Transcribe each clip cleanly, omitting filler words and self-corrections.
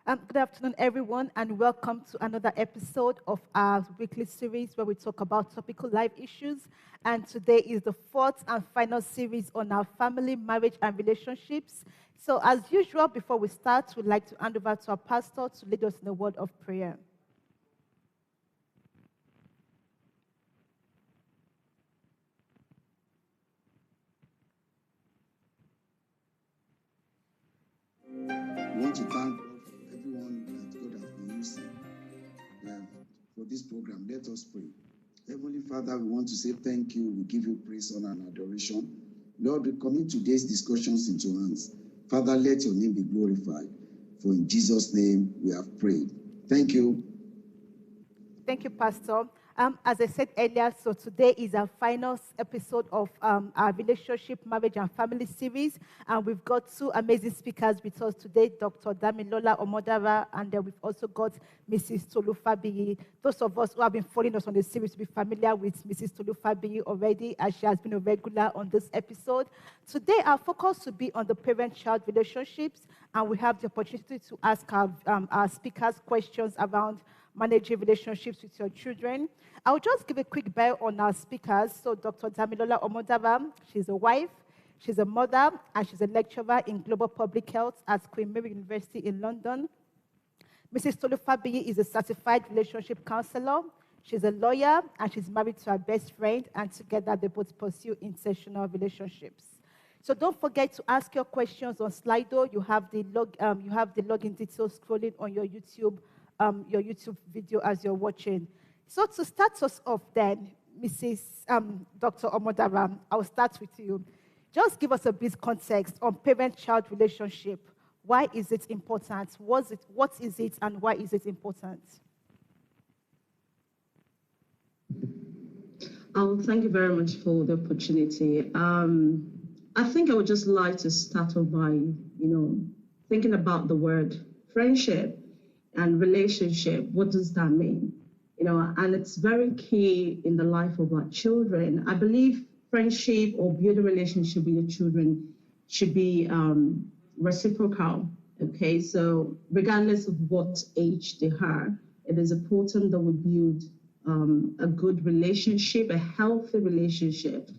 Good afternoon, everyone, and welcome to another episode of our weekly series where we talk about topical life issues. And today is the fourth and final series on our family, marriage, and relationships. So, as usual, before we start, we'd like to hand over to our pastor to lead us in a word of prayer. We want to thank God for everyone that God has been using for this program. Let us pray. Heavenly Father, we want to say thank you. We give you praise, honor, and adoration. Lord, we commit today's discussions into your hands. Father, let your name be glorified. For in Jesus' name we have prayed. Thank you. Thank you, Pastor. As I said earlier, so today is our final episode of our relationship, marriage, and family series. And we've got two amazing speakers with us today, Dr. Damilola Omodara, and then we've also got Mrs. Tolufabiyi. Those of us who have been following us on the series will be familiar with Mrs. Tolufabiyi already, as she has been a regular on this episode. Today, our focus will be on the parent-child relationships, and we have the opportunity to ask our speakers questions around managing relationships with your children. I'll just give a quick bio on our speakers. So Dr. Damilola Omodara, she's a wife, she's a mother, and she's a lecturer in global public health at Queen Mary University in London. Mrs. Tolufabiyi is a certified relationship counselor. She's a lawyer, and she's married to her best friend, and together they both pursue intentional relationships. So don't forget to ask your questions on Slido. You have the login details scrolling on your YouTube video as you're watching. So to start us off then, Mrs. Dr. Omodara, I'll start with you. Just give us a bit context on parent-child relationship. Why is it important? What is it and why is it important? Thank you very much for the opportunity. I think I would just like to start off by, thinking about the word friendship and relationship. What does that mean? And it's very key in the life of our children. I believe friendship or building a relationship with your children should be reciprocal. Okay, so regardless of what age they are, it is important that we build a good relationship, a healthy relationship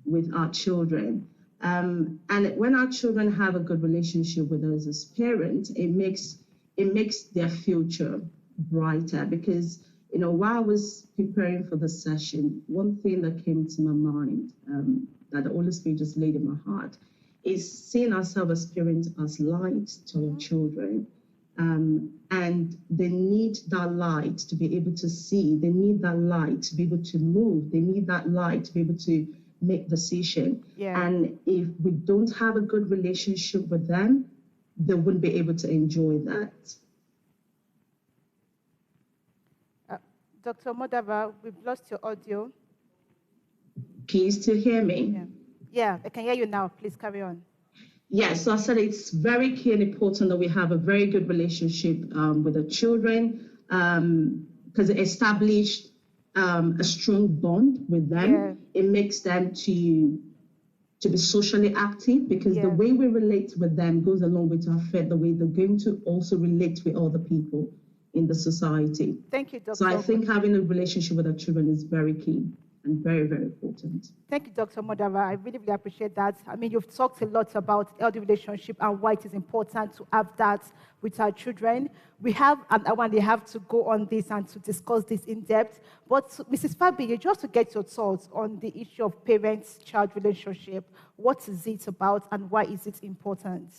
with our children. And when our children have a good relationship with us as parents, it makes their future brighter. Because, while I was preparing for the session, one thing that came to my mind that the Holy Spirit just laid in my heart is seeing ourselves as parents as light to our children. And they need that light to be able to see. They need that light to be able to move. They need that light to be able to make decisions. Yeah. And if we don't have a good relationship with them, they wouldn't be able to enjoy that. Dr. Omodara, we've lost your audio. Can you still hear me? Yeah, I can hear you now. Please carry on. Yeah, so I said it's very key and important that we have a very good relationship with the children, because it established a strong bond with them. Yeah. It makes them to be socially active, because the way we relate with them goes along with our faith, the way they're going to also relate with other people in the society. Thank you, Dr. So I think having a relationship with our children is very key and very, very important. Thank you, Dr. Omodara. I really, really appreciate that. I mean, you've talked a lot about healthy relationship and why it is important to have that with our children. We have an hour and they have to go on this and to discuss this in depth. But Mrs. Fabiyi, just to get your thoughts on the issue of parent-child relationship, what is it about and why is it important?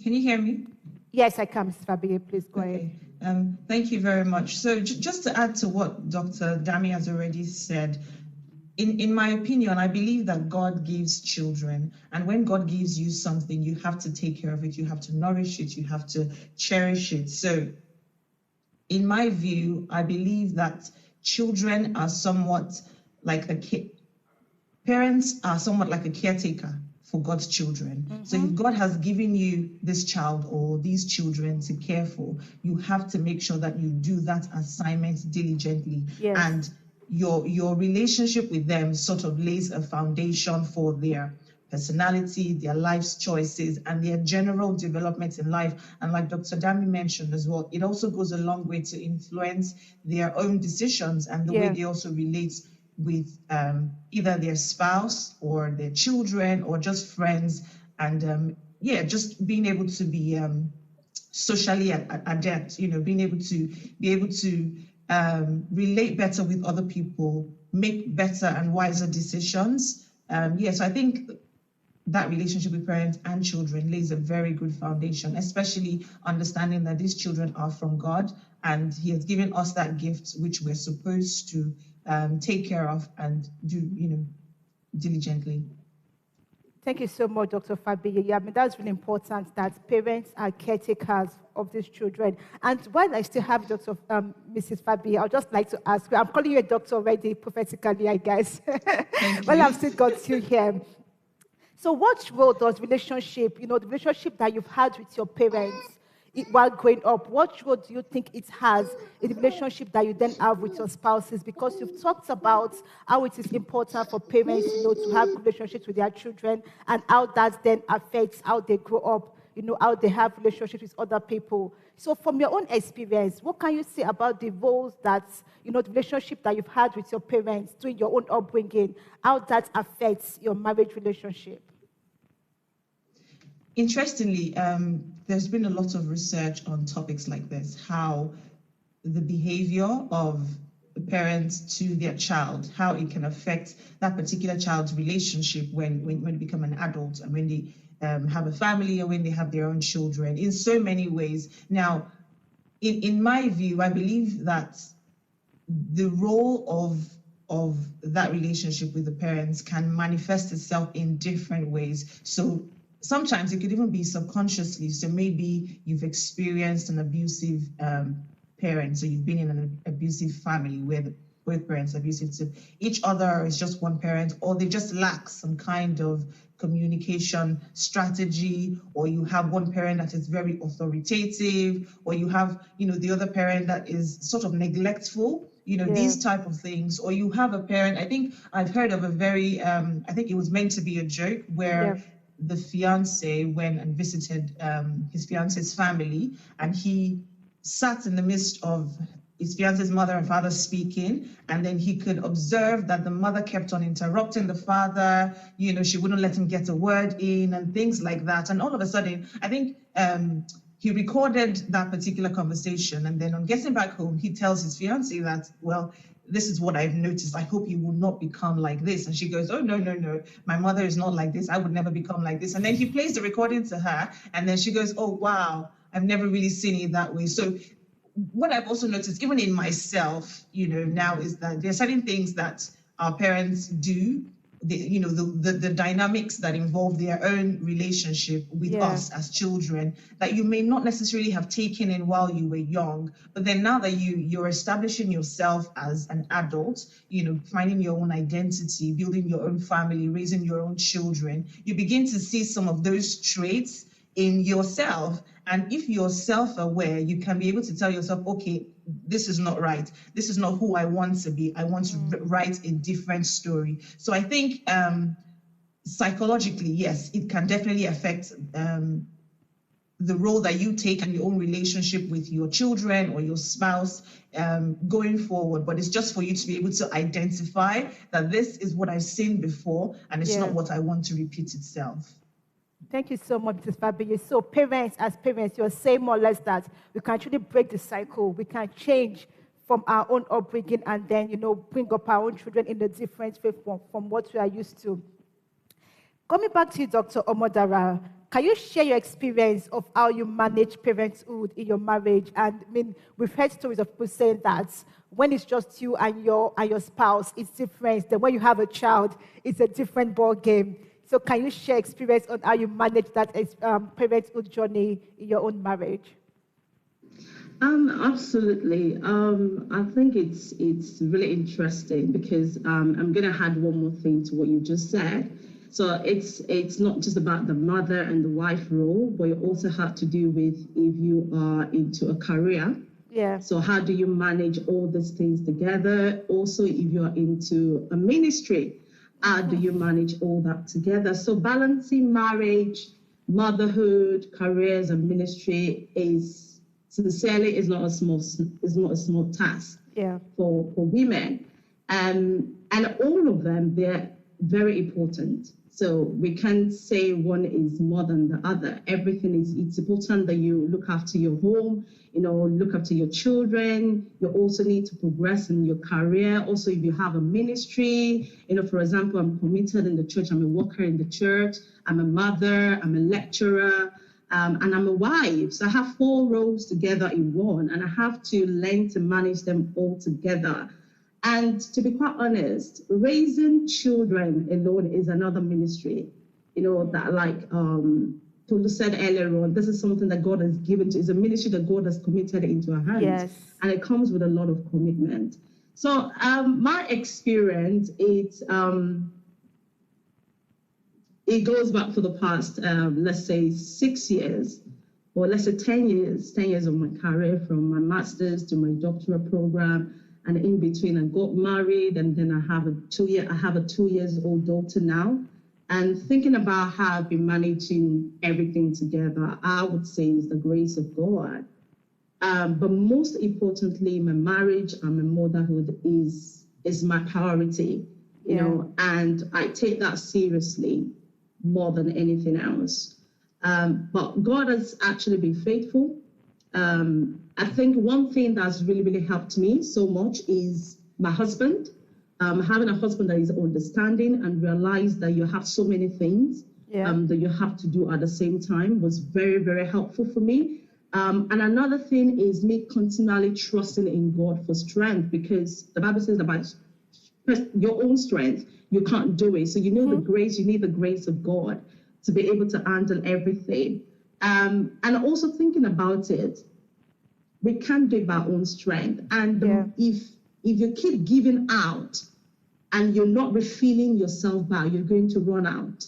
Can you hear me? Yes, I can, Mrs. Fabiyi. Please go ahead. Thank you very much. So just to add to what Dr. Dami has already said, in my opinion, I believe that God gives children. And when God gives you something, you have to take care of it. You have to nourish it. You have to cherish it. So in my view, I believe that children are somewhat like parents are somewhat like a caretaker for God's children. Mm-hmm. So if God has given you this child or these children to care for, you have to make sure that you do that assignment diligently. Yes. And your relationship with them sort of lays a foundation for their personality, their life's choices, and their general development in life. And like Dr. Dami mentioned as well, it also goes a long way to influence their own decisions and the way they also relate with either their spouse or their children or just friends. And just being able to be socially adept, being able to relate better with other people, make better and wiser decisions. So I think that relationship with parents and children lays a very good foundation, especially understanding that these children are from God and He has given us that gift which we're supposed to take care of and do, diligently. Thank you so much, Dr. Fabiyi. Yeah, I mean, that's really important that parents are caretakers of these children. And while I still have Mrs. Fabiyi, I'd just like to ask you, I'm calling you a doctor already, prophetically, I guess. Well, I've still got you here. So what role does relationship, the relationship that you've had with your parents while growing up, what role do you think it has in the relationship that you then have with your spouses? Because you've talked about how it is important for parents, to have relationships with their children and how that then affects how they grow up, how they have relationships with other people. So from your own experience, what can you say about the roles that, the relationship that you've had with your parents during your own upbringing, how that affects your marriage relationship? Interestingly, there's been a lot of research on topics like this, how the behavior of the parents to their child, how it can affect that particular child's relationship when they become an adult and when they have a family or when they have their own children in so many ways. Now, in my view, I believe that the role of that relationship with the parents can manifest itself in different ways. So sometimes it could even be subconsciously. So maybe you've experienced an abusive parent, so you've been in an abusive family where both parents are abusive to each other, is just one parent, or they just lack some kind of communication strategy, or you have one parent that is very authoritative, or you have, the other parent that is sort of neglectful, these type of things, or you have a parent, I think I've heard of a very, I think it was meant to be a joke where the fiance went and visited his fiance's family, and he sat in the midst of his fiance's mother and father speaking, and then he could observe that the mother kept on interrupting the father, she wouldn't let him get a word in and things like that. And all of a sudden, I think he recorded that particular conversation, and then on getting back home, he tells his fiance that, well, this is what I've noticed. I hope you will not become like this. And she goes, oh, no. My mother is not like this. I would never become like this. And then he plays the recording to her. And then she goes, oh, wow, I've never really seen it that way. So what I've also noticed, even in myself, now is that there are certain things that our parents do, the dynamics that involve their own relationship with us as children that you may not necessarily have taken in while you were young, but then now that you're establishing yourself as an adult, finding your own identity, building your own family, raising your own children, you begin to see some of those traits in yourself. And if you're self-aware, you can be able to tell yourself, okay, this is not right. This is not who I want to be. I want to write a different story. So I think psychologically, yes, it can definitely affect the role that you take in your own relationship with your children or your spouse going forward. But it's just for you to be able to identify that this is what I've seen before and it's not what I want to repeat itself. Thank you so much, Mrs. Fabiyi. So as parents, you're saying more or less that we can actually break the cycle. We can change from our own upbringing and then, bring up our own children in a different way from what we are used to. Coming back to you, Dr. Omodara, can you share your experience of how you manage parenthood in your marriage? And I mean, we've heard stories of people saying that when it's just you and your spouse, it's different. Then when you have a child, it's a different ball game. So can you share experience on how you manage that parenthood journey in your own marriage? Absolutely. I think it's really interesting because I'm going to add one more thing to what you just said. So it's not just about the mother and the wife role, but you also have to do with if you are into a career Yeah. So how do you manage all these things together? Also, if you're into a ministry, how do you manage all that together? So balancing marriage, motherhood, careers, and ministry is not a small task. Yeah. For women. And all of them, they're very important. So we can't say one is more than the other. It's important that you look after your home, look after your children. You also need to progress in your career. Also, if you have a ministry, for example, I'm committed in the church, I'm a worker in the church, I'm a mother, I'm a lecturer, and I'm a wife. So I have 4 roles together in one, and I have to learn to manage them all together. And to be quite honest, raising children alone is another ministry. That like Tolu said earlier on, this is something that God has given to, is a ministry that God has committed into our hands. Yes. And it comes with a lot of commitment. So my experience, it goes back for the past, let's say 6 years, or let's say 10 years of my career, from my master's to my doctoral program. And in between, I got married, and then I have a 2-year-old daughter now. And thinking about how I've been managing everything together, I would say is the grace of God. But most importantly, my marriage and my motherhood is my priority, and I take that seriously more than anything else. But God has actually been faithful. I think one thing that's really, really helped me so much is my husband. Having a husband that is understanding and realize that you have so many things that you have to do at the same time was very, very helpful for me. And another thing is me continually trusting in God for strength, because the Bible says about your own strength, you can't do it. So you need the grace of God to be able to handle everything. And also thinking about it, we can't do it by our own strength. And if you keep giving out and you're not refilling yourself back, you're going to run out.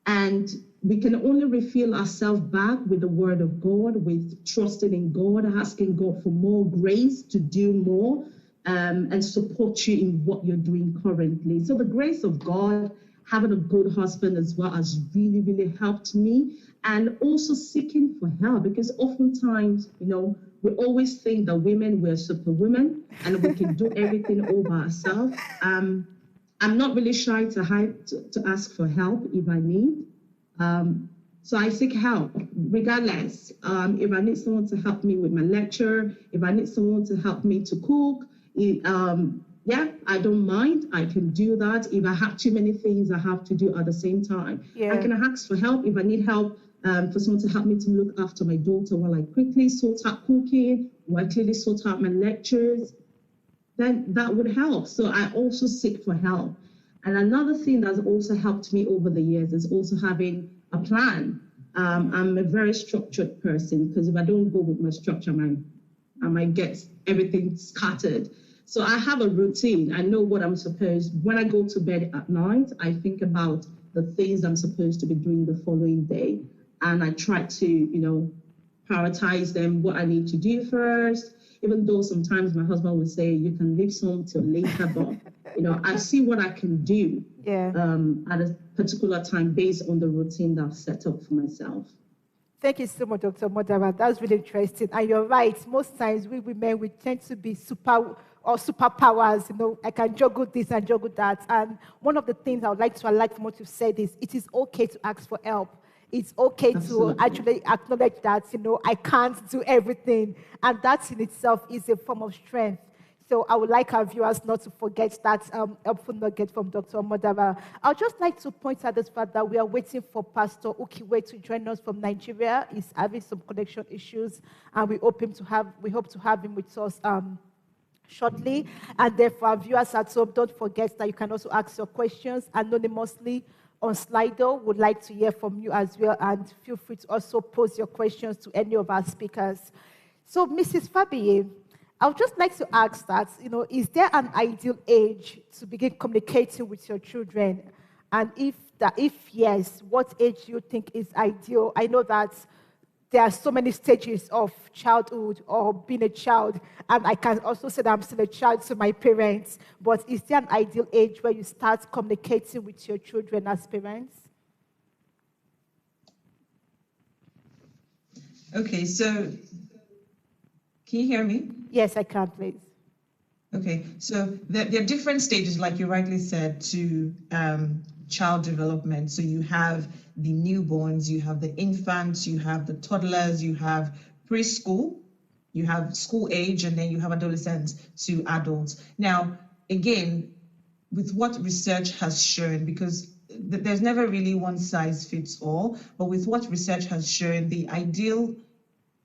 And we can only refill ourselves back with the word of God, with trusting in God, asking God for more grace to do more, and support you in what you're doing currently. So the grace of God, having a good husband as well, has really, really helped me. And also seeking for help, because oftentimes, we always think that women, we're superwomen and we can do everything all by ourselves. I'm not really shy to ask for help if I need. So I seek help regardless. If I need someone to help me with my lecture, if I need someone to help me to cook, I don't mind. I can do that. If I have too many things I have to do at the same time, I can ask for help. If I need help for someone to help me to look after my daughter while I quickly sort out cooking, or I clearly sort out my lectures, then that would help. So I also seek for help. And another thing that's also helped me over the years is also having a plan. I'm a very structured person, because if I don't go with my structure, I might get everything scattered. So I have a routine. I know what I'm supposed. When I go to bed at night, I think about the things I'm supposed to be doing the following day. And I try to, prioritize them, what I need to do first, even though sometimes my husband would say, you can leave some till later, but, I see what I can do at a particular time based on the routine that I've set up for myself. Thank you so much, Dr. Modara. That's really interesting. And you're right. Most times we women, we tend to be superpowers. I can juggle this and juggle that. And one of the things I would like to highlight from what you've said is it is okay to ask for help. It's okay to actually acknowledge that, I can't do everything. And that in itself is a form of strength. So I would like our viewers not to forget that helpful nugget from Dr. Modara. I'd just like to point out this fact that we are waiting for Pastor Ukiwe to join us from Nigeria. He's having some connection issues, and we hope to have him with us shortly. And therefore, our viewers at home, don't forget that you can also ask your questions anonymously on Slido. Would like to hear from you as well, and feel free to also pose your questions to any of our speakers. So, Mrs. Fabiye, I would just like to ask that, is there an ideal age to begin communicating with your children? And if yes, what age do you think is ideal? I know that there are so many stages of childhood or being a child, and I can also say that I'm still a child to my parents, but is there an ideal age where you start communicating with your children as parents? Okay, so can you hear me? Yes, I can, please. Okay, so there are different stages, like you rightly said, to child development. So you have the newborns, you have the infants, you have the toddlers, you have preschool, you have school age, and then you have adolescents to adults. Now, again, with what research has shown, because there's never really one size fits all, but with what research has shown, the ideal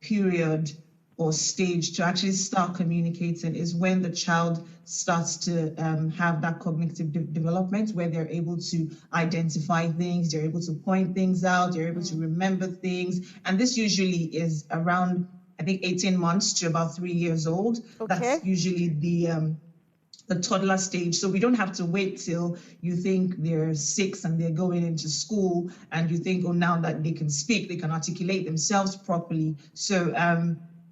period or stage to actually start communicating is when the child starts to have that cognitive development, where they're able to identify things, they're able to point things out, they're able to remember things. And this usually is around, I think, 18 months to about 3 years old. Okay. That's usually the toddler stage. So we don't have to wait till you think they're 6 and they're going into school and you think, oh, now that they can speak, they can articulate themselves properly. So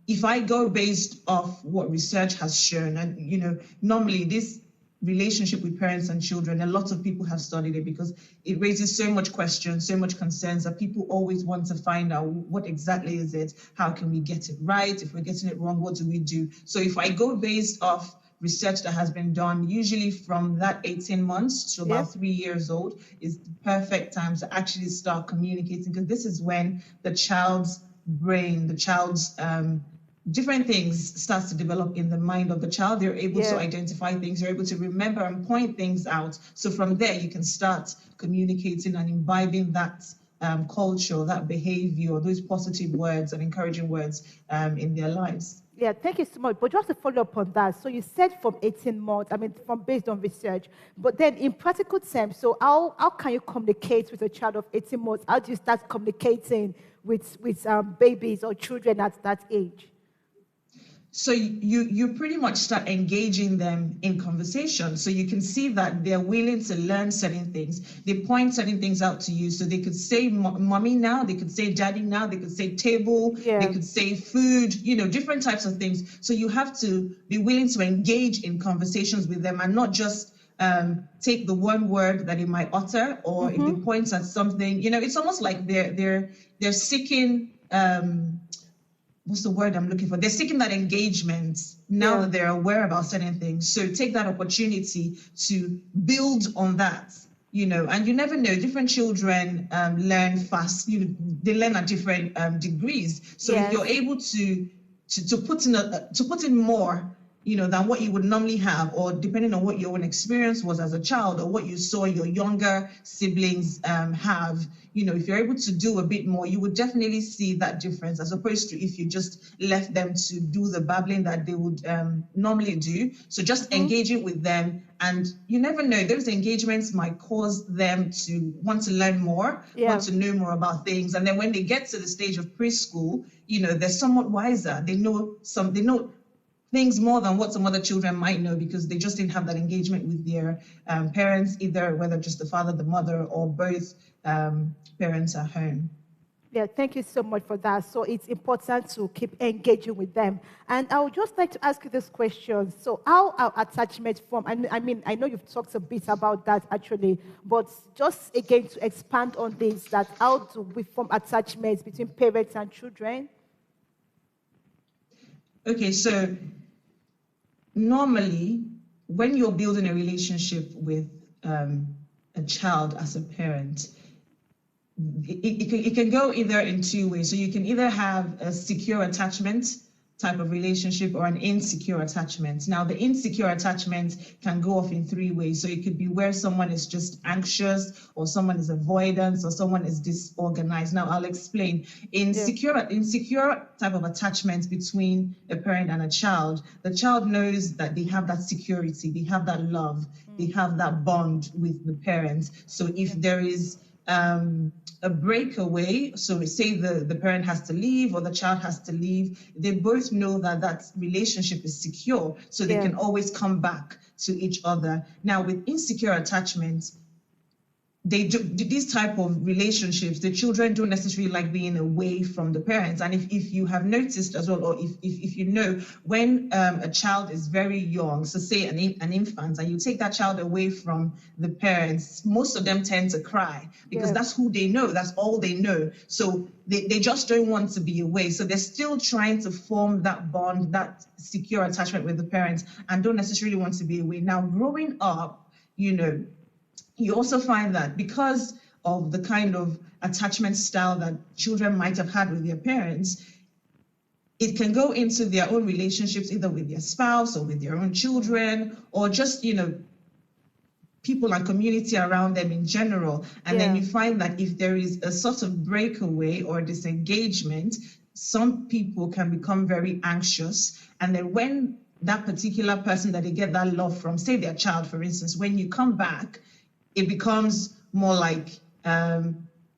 if I go based off what research has shown, and normally this relationship with parents and children, a lot of people have studied it because it raises so much questions, so much concerns that people always want to find out what exactly is it, how can we get it right, if we're getting it wrong, what do we do? So if I go based off research that has been done, usually from that 18 months to about 3 years old is the perfect time to actually start communicating, because this is when the child's brain, the child's different things starts to develop in the mind of the child. They're able to identify things, they're able to remember and point things out. So from there, you can start communicating and imbibing that culture, that behavior, those positive words and encouraging words in their lives. Yeah, thank you so much. But just to follow up on that, so you said from 18 months, from based on research, but then in practical terms, so how can you communicate with a child of 18 months? How do you start communicating with babies or children at that age? So you pretty much start engaging them in conversation. So you can see that they're willing to learn certain things. They point certain things out to you. So they could say mommy now, they could say daddy now, they could say table, they could say food, different types of things. So you have to be willing to engage in conversations with them and not just take the one word that they might utter, or if they point at something, it's almost like they're seeking what's the word I'm looking for? They're seeking that engagement now that they're aware about certain things. So take that opportunity to build on that, and you never know, different children learn fast, they learn at different degrees. So if you're able to put in more, than what you would normally have, or depending on what your own experience was as a child or what you saw your younger siblings have, if you're able to do a bit more, you would definitely see that difference, as opposed to if you just left them to do the babbling that they would normally do. So just engaging with them, and you never know, those engagements might cause them to want to learn more, want to know more about things. And then when they get to the stage of preschool, they're somewhat wiser. They know things more than what some other children might know, because they just didn't have that engagement with their parents, either whether just the father, the mother, or both parents at home. Yeah, thank you so much for that. So it's important to keep engaging with them. And I would just like to ask you this question. So how are attachments formed? I know you've talked a bit about that actually, but just again to expand on this, that how do we form attachments between parents and children? Okay, so normally when you're building a relationship with a child as a parent, it can go either in two ways. So you can either have a secure attachment type of relationship or an insecure attachment. Now, the insecure attachment can go off in three ways. So it could be where someone is just anxious, or someone is avoidance, or someone is disorganized. Now, I'll explain. Insecure type of attachment between a parent and a child, the child knows that they have that security, they have that love, they have that bond with the parents. So if there is a breakaway, so say the parent has to leave or the child has to leave, they both know that that relationship is secure, so they can always come back to each other. Now, with insecure attachments, these type of relationships, the children don't necessarily like being away from the parents. And if you have noticed as well, or if you know, when a child is very young, so say an infant, and you take that child away from the parents, most of them tend to cry because that's who they know, that's all they know. So they just don't want to be away. So they're still trying to form that bond, that secure attachment with the parents, and don't necessarily want to be away. Now, growing up, you also find that because of the kind of attachment style that children might have had with their parents, it can go into their own relationships, either with their spouse or with their own children, or just, people and community around them in general. And then you find that if there is a sort of breakaway or disengagement, some people can become very anxious. And then when that particular person that they get that love from, say their child, for instance, when you come back, it becomes more like, I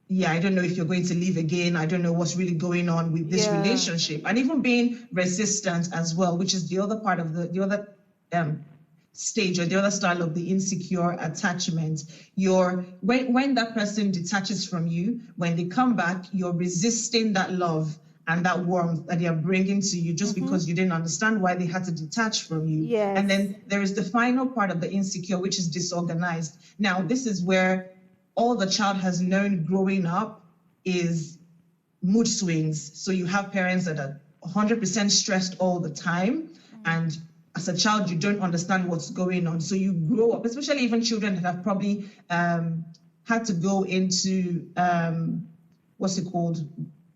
don't know if you're going to leave again. I don't know what's really going on with this relationship. And even being resistant as well, which is the other part of the other stage or the other style of the insecure attachment. When that person detaches from you, when they come back, you're resisting that love and that warmth that they are bringing to you just because you didn't understand why they had to detach from you. Yes. And then there is the final part of the insecure, which is disorganized. Now, this is where all the child has known growing up is mood swings. So you have parents that are 100% stressed all the time. And as a child, you don't understand what's going on. So you grow up, especially even children that have probably had to go into,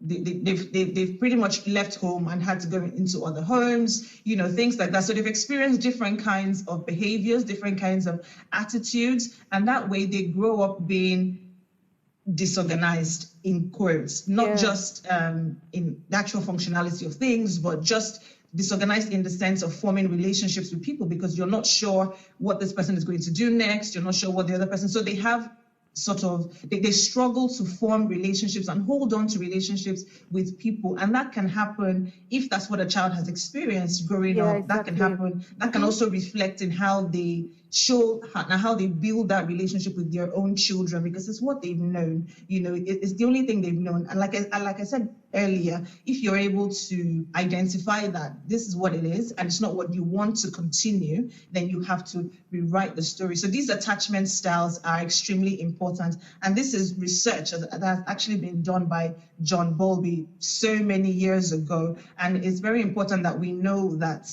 They've pretty much left home and had to go into other homes, things like that. So they've experienced different kinds of behaviors, different kinds of attitudes. And that way they grow up being disorganized, in quotes, not just in the actual functionality of things, but just disorganized in the sense of forming relationships with people because you're not sure what this person is going to do next. You're not sure what the other person. So they have they struggle to form relationships and hold on to relationships with people. And that can happen if that's what a child has experienced growing up. Exactly. That can happen. That can also reflect in how they how they build that relationship with their own children, because it's what they've known. It's the only thing they've known. And like I said earlier, if you're able to identify that this is what it is and it's not what you want to continue, then you have to rewrite the story. So these attachment styles are extremely important. And this is research that has actually been done by John Bowlby so many years ago. And it's very important that we know that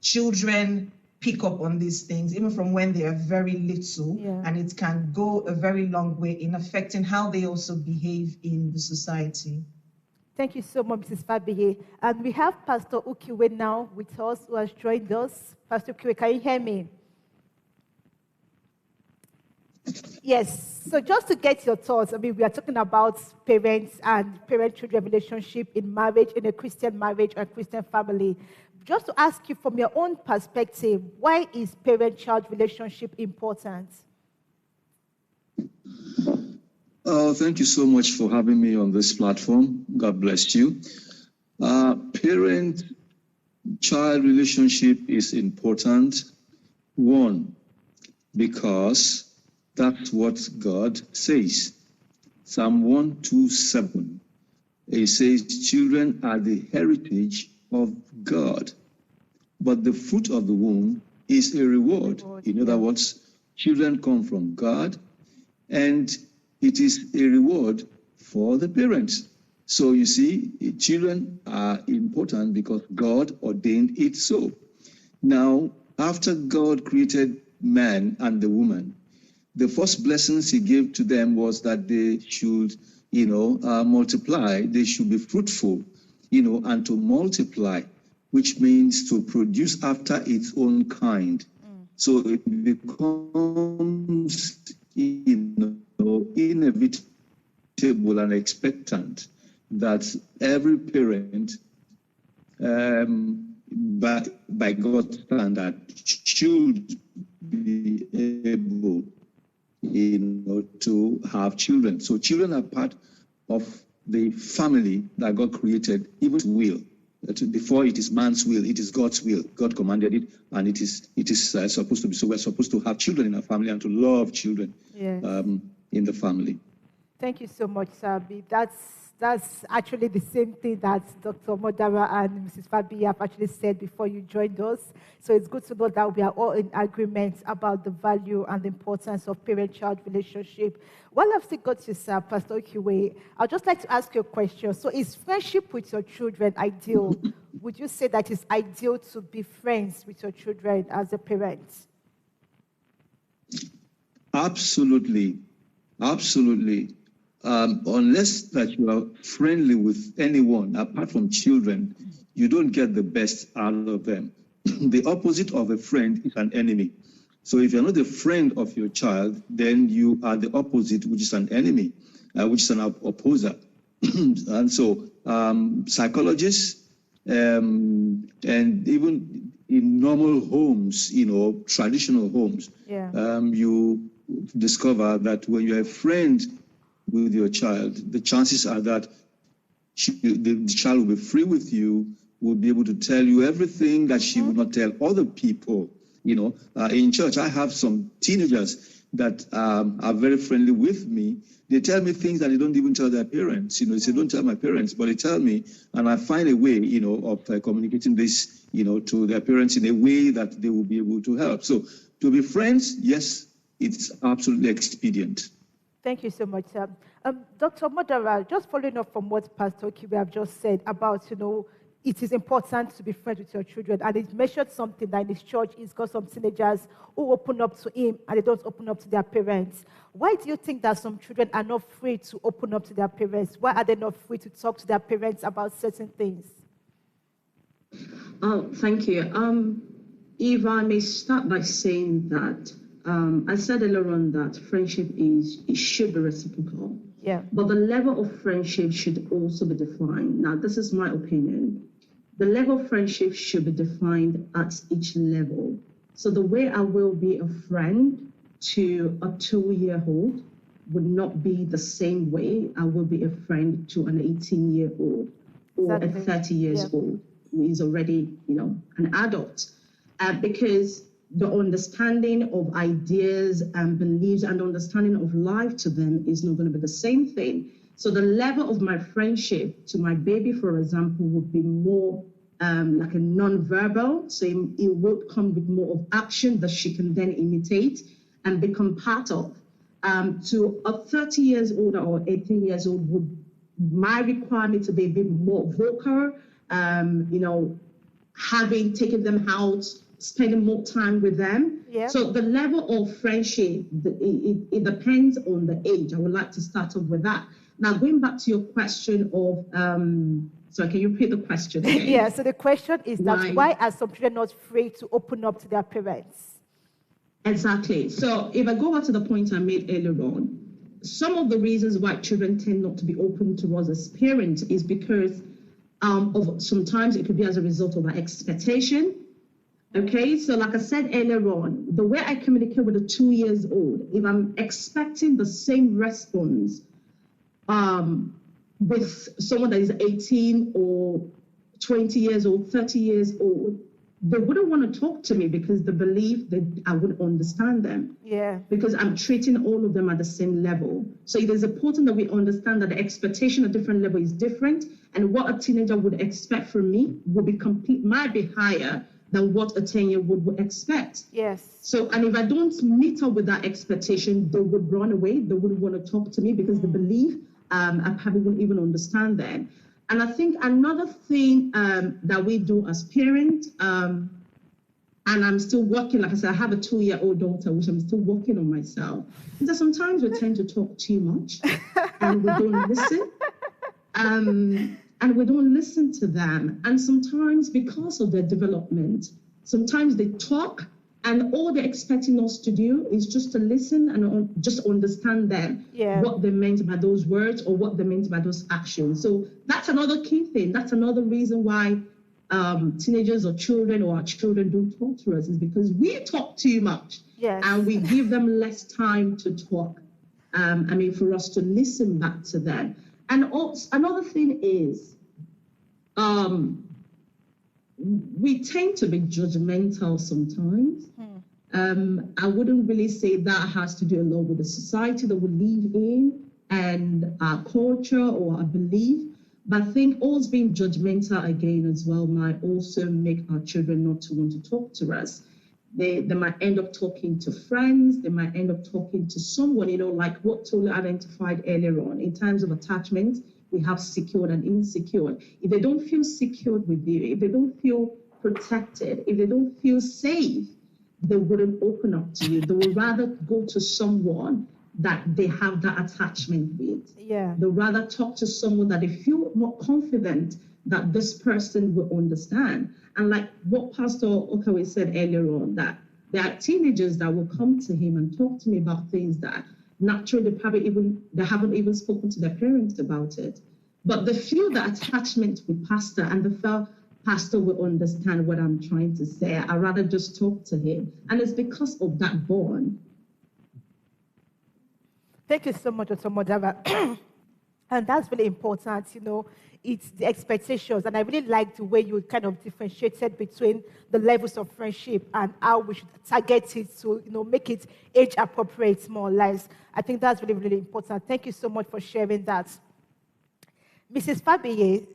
children pick up on these things, even from when they are very little, and it can go a very long way in affecting how they also behave in the society. Thank you so much, Mrs. Fabiye. And we have Pastor Ukiwe now with us, who has joined us. Pastor Ukiwe, can you hear me? Yes. So just to get your thoughts, we are talking about parents and parent-children relationship in marriage, in a Christian marriage or a Christian family. Just to ask you from your own perspective, why is parent-child relationship important? Thank you so much for having me on this platform. God bless you. Parent-child relationship is important. One, because that's what God says. Psalm 127, it says, children are the heritage of God, but the fruit of the womb is a reward. In other words, children come from God, and it is a reward for the parents. So you see, children are important because God ordained it so. Now, after God created man and the woman, the first blessings he gave to them was that they should, multiply, they should be fruitful, and to multiply, which means to produce after its own kind. So it becomes, inevitable and expectant that every parent, by God's standard, should be able, to have children. So children are part of the family that God created, even to will. Before it is man's will, it is God's will. God commanded it, and it is supposed to be. So we're supposed to have children in our family and to love children. Yes. in the family. Thank you so much, Sabi. That's actually the same thing that Dr. Modara and Mrs. Fabi have actually said before you joined us. So it's good to know that we are all in agreement about the value and the importance of parent-child relationship. While I've still got you, sir, Pastor Okiwe, I'd just like to ask you a question. So is friendship with your children ideal? Would you say that it's ideal to be friends with your children as a parent? Absolutely. Absolutely. Unless that you are friendly with anyone apart from children, you don't get the best out of them. The opposite of a friend is an enemy. So if you're not a friend of your child, then you are the opposite, which is an enemy, which is an opposer. And so psychologists and even in normal homes, traditional homes, you discover that when you're a friend with your child, the chances are that the child will be free with you, will be able to tell you everything that she would not tell other people. In church, I have some teenagers that are very friendly with me. They tell me things that they don't even tell their parents. They say, don't tell my parents, but they tell me, and I find a way, of communicating this, to their parents in a way that they will be able to help. So to be friends, yes, it's absolutely expedient. Thank you so much, sir. Dr. Modara, just following up from what Pastor Kibe have just said about, it is important to be friends with your children. And he mentioned something that in his church, he's got some teenagers who open up to him and they don't open up to their parents. Why do you think that some children are not free to open up to their parents? Why are they not free to talk to their parents about certain things? Oh, thank you. If I may start by saying that, I said earlier on that friendship it should be reciprocal. Yeah. But the level of friendship should also be defined. Now, this is my opinion. The level of friendship should be defined at each level. So the way I will be a friend to a 2-year-old would not be the same way I will be a friend to an 18-year-old or a 30-years-old who is already, an adult. Because the understanding of ideas and beliefs and understanding of life to them is not going to be the same thing. So the level of my friendship to my baby, for example, would be more like a non-verbal. So it would come with more of action that she can then imitate and become part of. To a 30 years old or 18 years old my requirement to be a bit more vocal, having taken them out, spending more time with them. Yeah. So the level of friendship, it depends on the age. I would like to start off with that. Now, going back to your question of, sorry, can you repeat the question again? Yeah, so the question is that why are some children not free to open up to their parents? Exactly. So if I go back to the point I made earlier on, some of the reasons why children tend not to be open to us as parents is because of sometimes it could be as a result of our expectation. Okay, so like I said earlier on, the way I communicate with a 2-year-old, if I'm expecting the same response with someone that is 18 or 20 years old, 30 years old, they wouldn't want to talk to me because they believe that I wouldn't understand them. Yeah. Because I'm treating all of them at the same level. So it is important that we understand that the expectation at different level is different, and what a teenager would expect from me might be higher than what a 10-year-old would expect. Yes. So, and if I don't meet up with that expectation, they would run away. They wouldn't want to talk to me because they believe I probably wouldn't even understand them. And I think another thing that we do as parents, and I'm still working, like I said, I have a 2-year-old daughter, which I'm still working on myself, is that sometimes we tend to talk too much and we don't listen. And we don't listen to them. And sometimes because of their development, sometimes they talk and all they're expecting us to do is just to listen and just understand them, what they meant by those words or what they meant by those actions. So that's another key thing. That's another reason why teenagers or children or our children don't talk to us, is because we talk too much. Yes. And we give them less time to talk. For us to listen back to them. And also, another thing is, we tend to be judgmental sometimes. I wouldn't really say that has to do a lot with the society that we live in and our culture or our belief. But I think always being judgmental again as well might also make our children not to want to talk to us. They might end up talking to friends, they might end up talking to someone, like what Tolu identified earlier on. In terms of attachment, we have secured and insecure. If they don't feel secured with you, if they don't feel protected, if they don't feel safe, they wouldn't open up to you. They would rather go to someone that they have that attachment with. Yeah. They'd rather talk to someone that they feel more confident that this person will understand. And like what Pastor Okawe said earlier on, that there are teenagers that will come to him and talk to me about things that naturally they haven't even spoken to their parents about it. But they feel that attachment with Pastor, and they felt Pastor will understand what I'm trying to say. I'd rather just talk to him. And it's because of that bond. Thank you so much, Dr. Modava. And that's really important, it's the expectations. And I really like the way you kind of differentiated between the levels of friendship and how we should target it to, make it age appropriate more or less. I think that's really, really important. Thank you so much for sharing that. Mrs. Fabiye,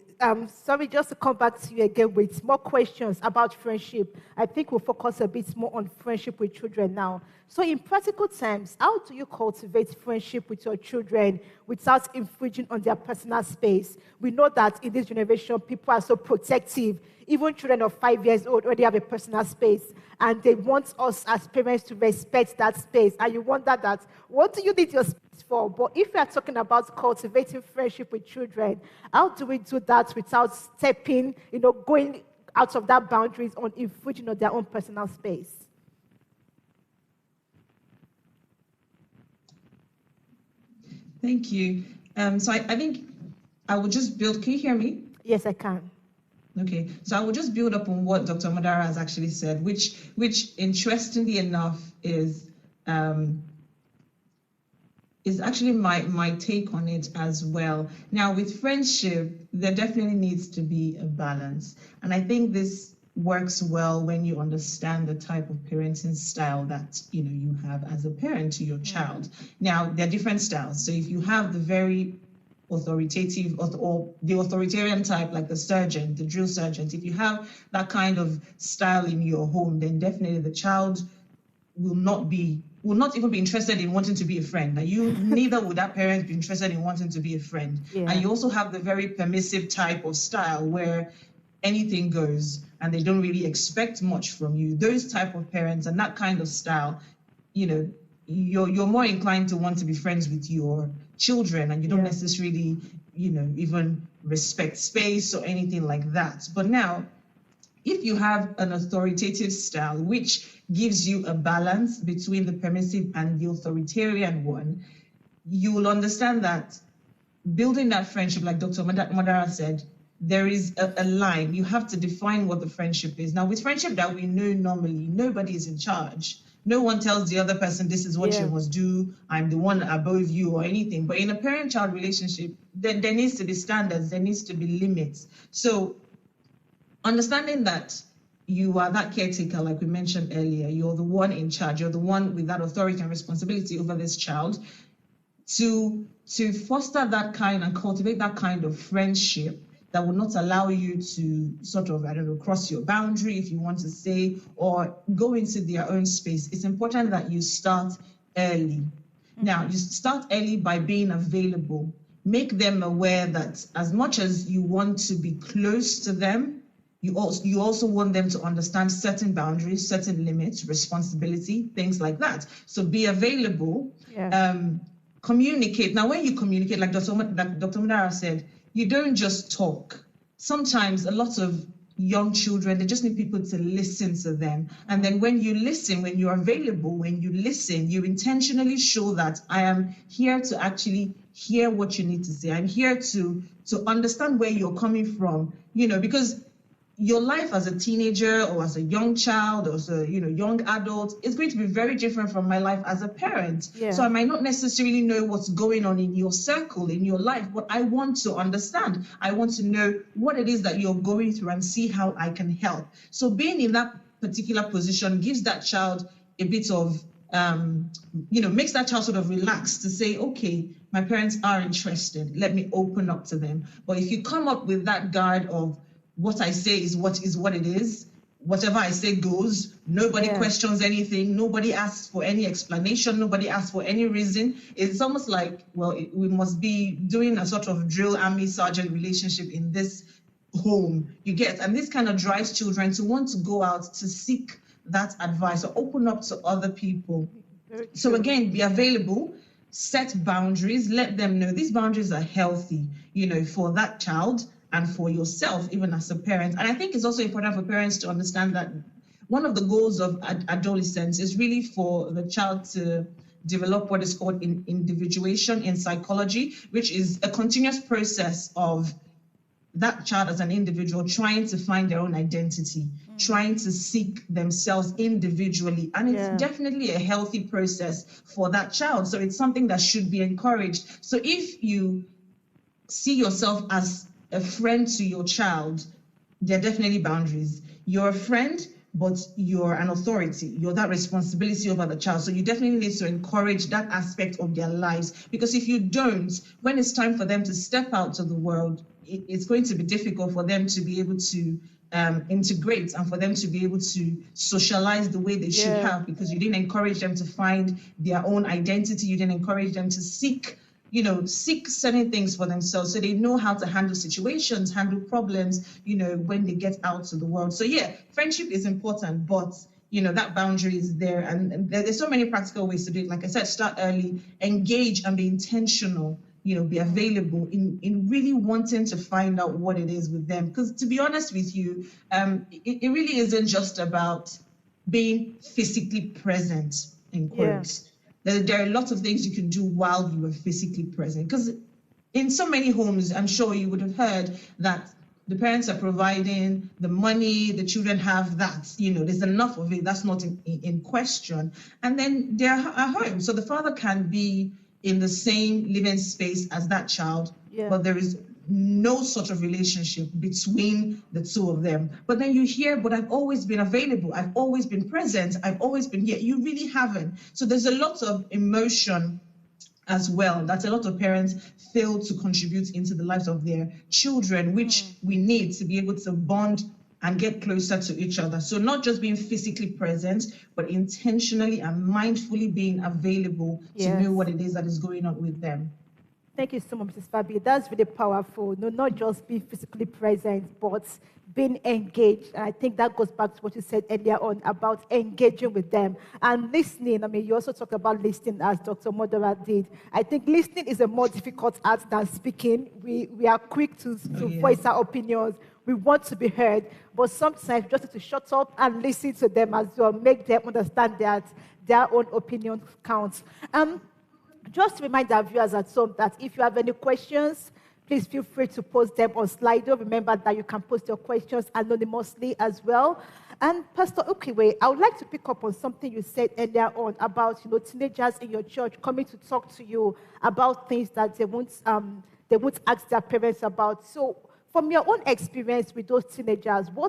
sorry, just to come back to you again with more questions about friendship. I think we'll focus a bit more on friendship with children now. So in practical terms, how do you cultivate friendship with your children without infringing on their personal space? We know that in this generation, people are so protective. Even children of 5 years old already have a personal space, and they want us as parents to respect that space. And you wonder that, what do you need your space for? But if we are talking about cultivating friendship with children, how do we do that without stepping, going out of that boundaries on infringing on their own personal space? Thank you. So I think I would just build, can you hear me? Yes, I can. Okay, so I will just build up on what Dr. Madara has actually said, which interestingly enough is actually my take on it as well. Now, with friendship, there definitely needs to be a balance, and I think this works well when you understand the type of parenting style that you have as a parent to your child. Now, there are different styles. So if you have the very authoritative or the authoritarian type, like the sergeant, the drill sergeant, if you have that kind of style in your home, then definitely the child will not even be interested in wanting to be a friend. Neither would that parent be interested in wanting to be a friend. Yeah. And you also have the very permissive type of style where anything goes and they don't really expect much from you. Those type of parents and that kind of style, you're more inclined to want to be friends with your children, and you don't necessarily, even respect space or anything like that. But now, if you have an authoritative style, which gives you a balance between the permissive and the authoritarian one, you will understand that building that friendship, like Dr. Madara said, there is a line. You have to define what the friendship is. Now, with friendship that we know normally, nobody is in charge. No one tells the other person, this is what you must do, I'm the one above you or anything. But in a parent-child relationship, there needs to be standards, there needs to be limits. So understanding that you are that caretaker, like we mentioned earlier, you're the one in charge, you're the one with that authority and responsibility over this child, to foster that kind and cultivate that kind of friendship that will not allow you to sort of, cross your boundary, if you want to say, or go into their own space. It's important that you start early. Now, you start early by being available. Make them aware that as much as you want to be close to them, you also want them to understand certain boundaries, certain limits, responsibility, things like that. So be available. Communicate. Now, when you communicate, like Dr. Mudara said, you don't just talk. Sometimes a lot of young children, they just need people to listen to them. And then when you listen, when you're available, when you listen, you intentionally show that I am here to actually hear what you need to say. I'm here to understand where you're coming from, because your life as a teenager or as a young child or as a young adult is going to be very different from my life as a parent. Yeah. So I might not necessarily know what's going on in your circle, in your life, but I want to understand. I want to know what it is that you're going through and see how I can help. So being in that particular position gives that child a bit of, makes that child sort of relax to say, okay, my parents are interested, let me open up to them. But if you come up with that guard of what I say is what it is, whatever I say goes, nobody questions anything, nobody asks for any explanation, nobody asks for any reason, it's almost like, we must be doing a sort of drill army sergeant relationship in this home, you get, and this kind of drives children to want to go out to seek that advice or open up to other people. So again, be available, set boundaries, let them know these boundaries are healthy, for that child and for yourself, even as a parent. And I think it's also important for parents to understand that one of the goals of adolescence is really for the child to develop what is called individuation in psychology, which is a continuous process of that child as an individual trying to find their own identity, trying to seek themselves individually. And it's definitely a healthy process for that child. So it's something that should be encouraged. So if you see yourself as a friend to your child, there are definitely boundaries. You're a friend, but you're an authority. You're that responsibility over the child. So you definitely need to encourage that aspect of their lives. Because if you don't, when it's time for them to step out to the world, it's going to be difficult for them to be able to integrate and for them to be able to socialize the way they should have, because you didn't encourage them to find their own identity. You didn't encourage them to seek certain things for themselves, so they know how to handle situations, handle problems, when they get out to the world. So friendship is important, but that boundary is there, and there's so many practical ways to do it. Like I said, start early, engage and be intentional, be available in really wanting to find out what it is with them. Because to be honest with you, it really isn't just about being physically present, in quotes. There are lots of things you can do while you are physically present. Because in so many homes, I'm sure you would have heard that the parents are providing the money, the children have that, there's enough of it, that's not in question. And then they're at home. So the father can be in the same living space as that child, but there is no sort of relationship between the two of them. But then you hear, but I've always been available, I've always been present, I've always been here. You really haven't. So there's a lot of emotion as well that a lot of parents fail to contribute into the lives of their children, which we need to be able to bond and get closer to each other. So not just being physically present, but intentionally and mindfully being available to know what it is that is going on with them. Thank you so much, Mrs. Fabi. That's really powerful. No, not just being physically present, but being engaged. And I think that goes back to what you said earlier on about engaging with them and listening. I mean, you also talk about listening, as Dr. Modera did. I think listening is a more difficult art than speaking. We are quick to voice our opinions. We want to be heard, but sometimes you just need to shut up and listen to them as well, make them understand that their own opinion counts. Just to remind our viewers at home that if you have any questions, please feel free to post them on Slido. Remember that you can post your questions anonymously as well. And Pastor Okiwe, I would like to pick up on something you said earlier on about teenagers in your church coming to talk to you about things that they won't ask their parents about. So from your own experience with those teenagers, why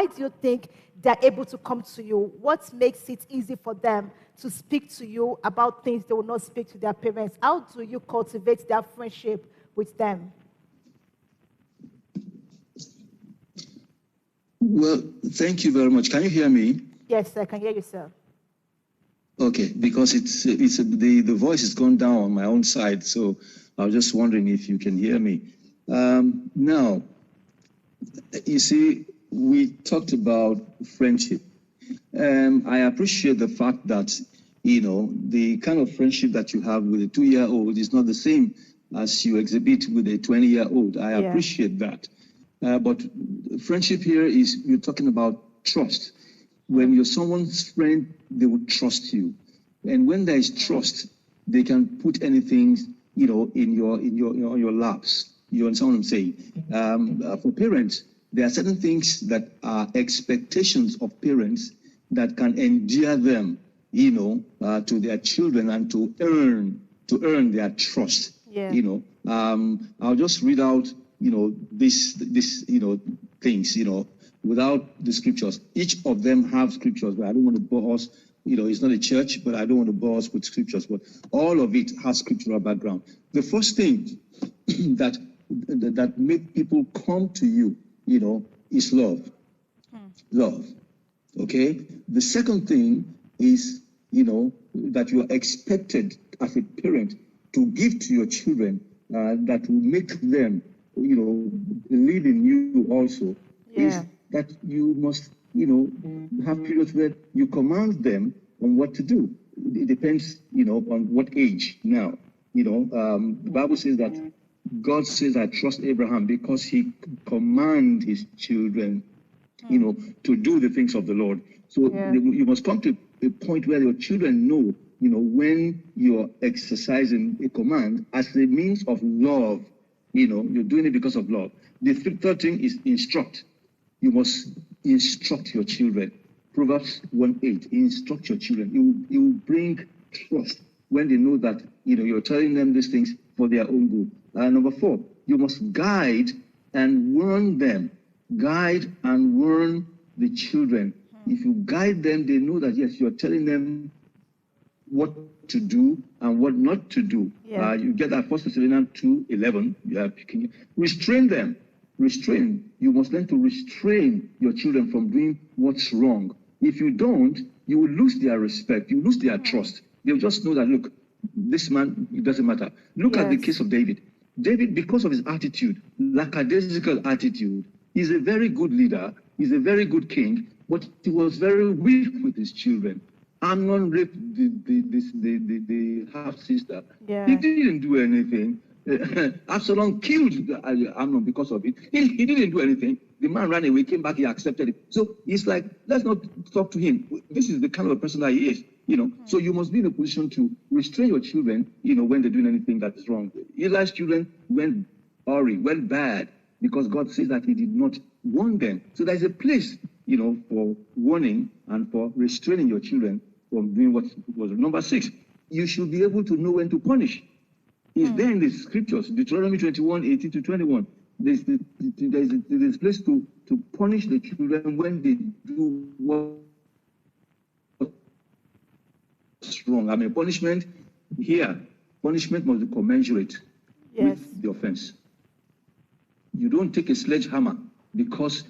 do you think they're able to come to you? What makes it easy for them to speak to you about things they will not speak to their parents? How do you cultivate their friendship with them? Well, thank you very much. Can you hear me? Yes, I can hear you, sir. Okay, because the voice has gone down on my own side, so I was just wondering if you can hear me. Now, you see, we talked about friendship. I appreciate the fact that, the kind of friendship that you have with a 2-year-old is not the same as you exhibit with a 20-year-old. I appreciate that. But friendship here is, you're talking about trust. When you're someone's friend, they will trust you. And when there is trust, they can put anything, in your laps. You understand what I'm saying? For parents, there are certain things that are expectations of parents that can endear them, to their children and to earn their trust. I'll just read out, these things, without the scriptures. Each of them have scriptures, but I don't want to bore us. It's not a church, but I don't want to bore us with scriptures. But all of it has scriptural background. The first thing that make people come to you, is love. Love. Okay? The second thing is, that you are expected as a parent to give to your children that will make them, believe in you also, is that you must, have periods where you command them on what to do. It depends, on what age now. The Bible says that God says, I trust Abraham because he commanded his children, to do the things of the Lord. So you must come to a point where your children know, when you're exercising a command as a means of love, you're doing it because of love. The third thing is instruct. You must instruct your children. Proverbs 1:8, instruct your children. It will bring trust when they know that, you're telling them these things for their own good. Number 4, you must guide and warn them. Guide and warn the children. If you guide them, they know that, yes, you're telling them what to do and what not to do. You get that 1 Thessalonians 2:11. Restrain them. Restrain. You must learn to restrain your children from doing what's wrong. If you don't, you will lose their respect. You lose their trust. They'll just know that, look, this man, it doesn't matter. Look at the case of David. David, because of his attitude, lackadaisical attitude, he's a very good leader. He's a very good king, but he was very weak with his children. Amnon raped the half-sister. He didn't do anything. Absalom killed Amnon because of it. He didn't do anything. The man ran away, came back, he accepted it. So it's like, let's not talk to him. This is the kind of a person that he is, So you must be in a position to restrain your children, when they're doing anything that is wrong. Eli's children went bad because God says that he did not warn them. So there's a place, for warning and for restraining your children from doing what was. Number 6, you should be able to know when to punish. It's there in the scriptures, Deuteronomy 21:18-21. There's a place to punish the children when they do what's wrong. I mean, punishment must be commensurate with the offense. You don't take a sledgehammer because,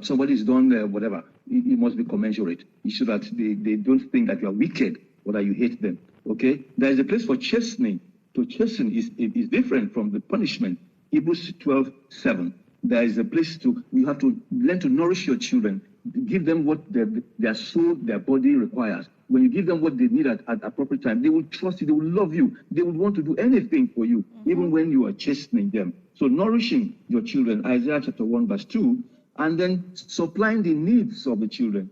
somebody's done whatever. It must be commensurate. So that they don't think that you are wicked or that you hate them. Okay? There is a place for chastening. To chasten is different from the punishment. Hebrews 12:7. There is a place you have to learn to nourish your children. Give them what their soul, their body requires. When you give them what they need at appropriate time, they will trust you, they will love you, they will want to do anything for you, even when you are chastening them. So nourishing your children, Isaiah chapter 1:2, and then supplying the needs of the children.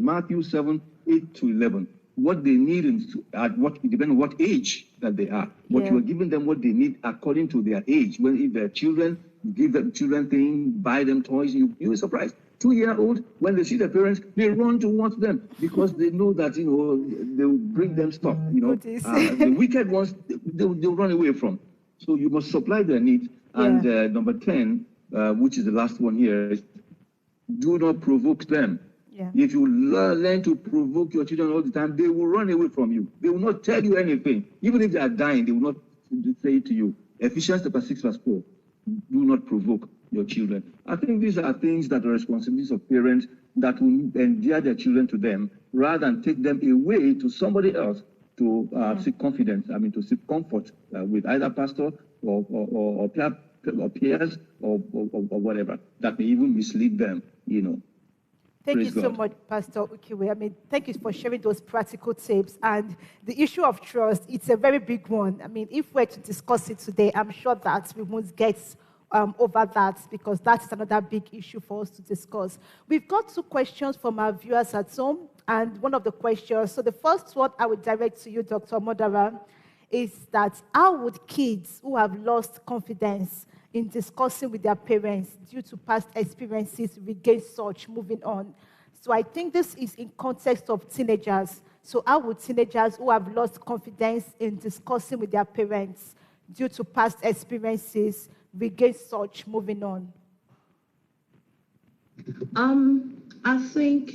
Matthew 7:8-11. What they need depending on what age that they are. But you are giving them what they need according to their age. If they're children, you give them children things, buy them toys. You're surprised. 2-year-old, when they see their parents, they run towards them because they know that they will bring them stuff. The wicked ones, they'll run away from. So you must supply their needs. And number 10, which is the last one here, is do not provoke them. If you learn to provoke your children all the time, they will run away from you. They will not tell you anything. Even if they are dying, they will not say it to you. Ephesians chapter 6:4. Do not provoke your children. I think these are things that are responsibilities of parents that will endear their children to them rather than take them away to somebody else to seek confidence. To seek comfort with either pastor or peers or whatever that may even mislead them, Thank you so much, Pastor Ukiwe. Thank you for sharing those practical tips. And the issue of trust, it's a very big one. If we're to discuss it today, I'm sure that we won't get over that because that's another big issue for us to discuss. We've got 2 questions from our viewers at home. And one of the questions, so the first one I would direct to you, Dr. Modara, is that how would kids who have lost confidence in discussing with their parents due to past experiences regain such moving on? So I think this is in context of teenagers. So how would teenagers who have lost confidence in discussing with their parents due to past experiences regain such moving on? I think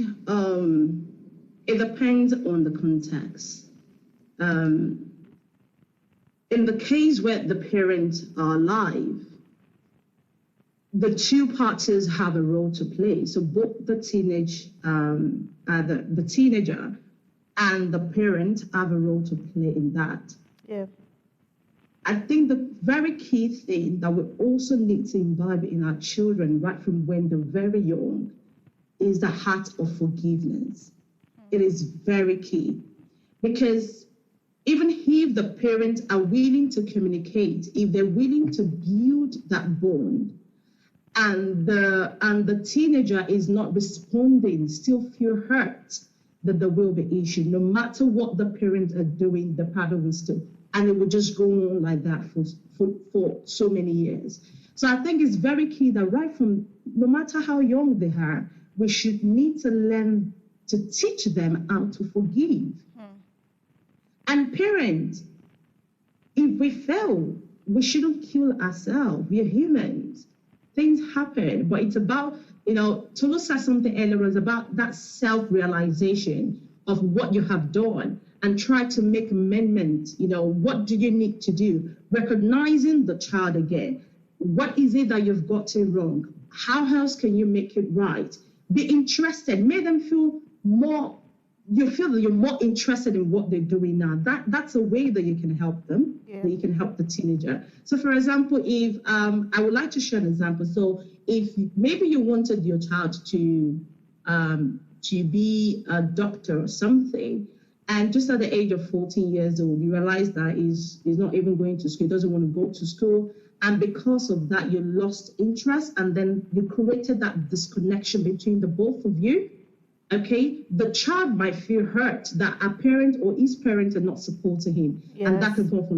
it depends on the context. In the case where the parents are alive, the two parties have a role to play. So both the teenager and the parent have a role to play in that. Yeah. I think the very key thing that we also need to imbibe in our children right from when they're very young is the heart of forgiveness. It is very key, because even if the parents are willing to communicate, if they're willing to build that bond, and the teenager is not responding, still feel hurt, that there will be issue. No matter what the parents are doing, the father will still, and it will just go on like that for so many years. So I think it's very key that right from, no matter how young they are, we should need to learn to teach them how to forgive. And parents, if we fail, we shouldn't kill ourselves. We are humans. Things happen, but it's about, Tolu said something earlier, was about that self-realization of what you have done and try to make amendments. What do you need to do? Recognizing the child again. What is it that you've gotten wrong? How else can you make it right? Be interested. Make them feel more, you feel that you're more interested in what they're doing now. That's a way that you can help them, that you can help the teenager. So for example, if I would like to share an example. So if maybe you wanted your child to be a doctor or something, and just at the age of 14 years old, you realize that he's not even going to school, he doesn't want to go to school. And because of that, you lost interest, and then you created that disconnection between the both of you. Okay, the child might feel hurt that a parent or his parents are not supporting him, and that can go for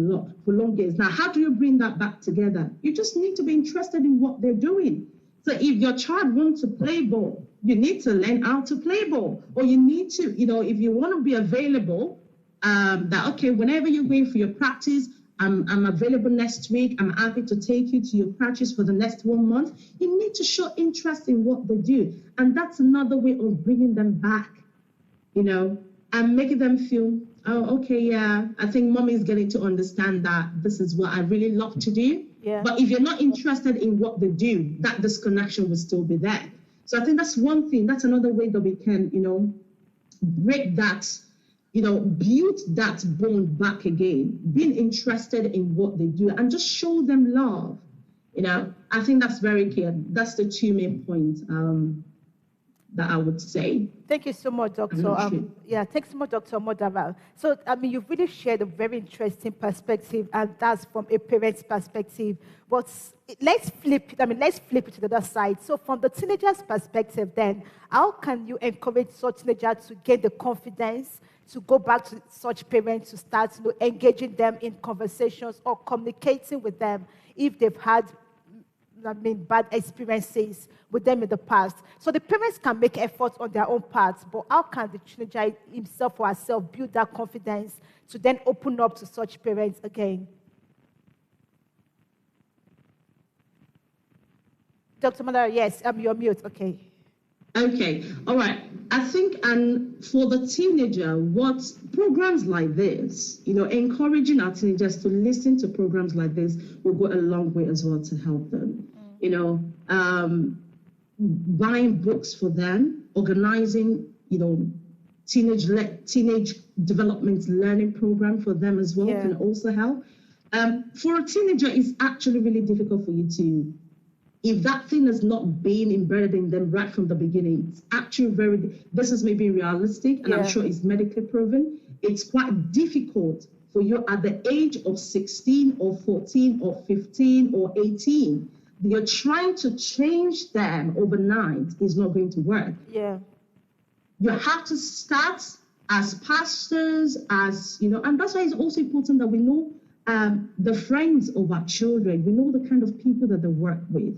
long years. Now, how do you bring that back together? You just need to be interested in what they're doing. So if your child wants to play ball, you need to learn how to play ball, or you need to, if you want to be available, that okay, whenever you're going for your practice, I'm available next week. I'm happy to take you to your practice for the next 1 month. You need to show interest in what they do. And that's another way of bringing them back, and making them feel, oh, okay, yeah, I think mommy is getting to understand that this is what I really love to do. Yeah. But if you're not interested in what they do, that disconnection will still be there. So I think that's one thing. That's another way that we can, break that, build that bond back again, being interested in what they do and just show them love. I think that's very clear. That's the two main points that I would say. Thank you so much, Doctor. Thanks so much, Dr. Modaval. So, you've really shared a very interesting perspective, and that's from a parent's perspective. But let's flip it to the other side. So, from the teenager's perspective, then, how can you encourage such teenagers to gain the confidence to go back to such parents to start engaging them in conversations or communicating with them if they've had bad experiences with them in the past? So the parents can make efforts on their own part, but how can the teenager himself or herself build that confidence to then open up to such parents again? Dr. Mandara, yes, you're mute, okay. Okay, all right. I think, and for the teenager, what programs like this, encouraging our teenagers to listen to programs like this will go a long way as well to help them. Buying books for them, organizing, teenage development learning program for them as well can also help. For a teenager, it's actually really difficult for you to, if that thing has not been embedded in them right from the beginning, it's actually this is maybe realistic, and I'm sure it's medically proven. It's quite difficult for you at the age of 16 or 14 or 15 or 18. You're trying to change them overnight is not going to work. Yeah. You have to start as pastors, and that's why it's also important that we know the friends of our children. We know the kind of people that they work with.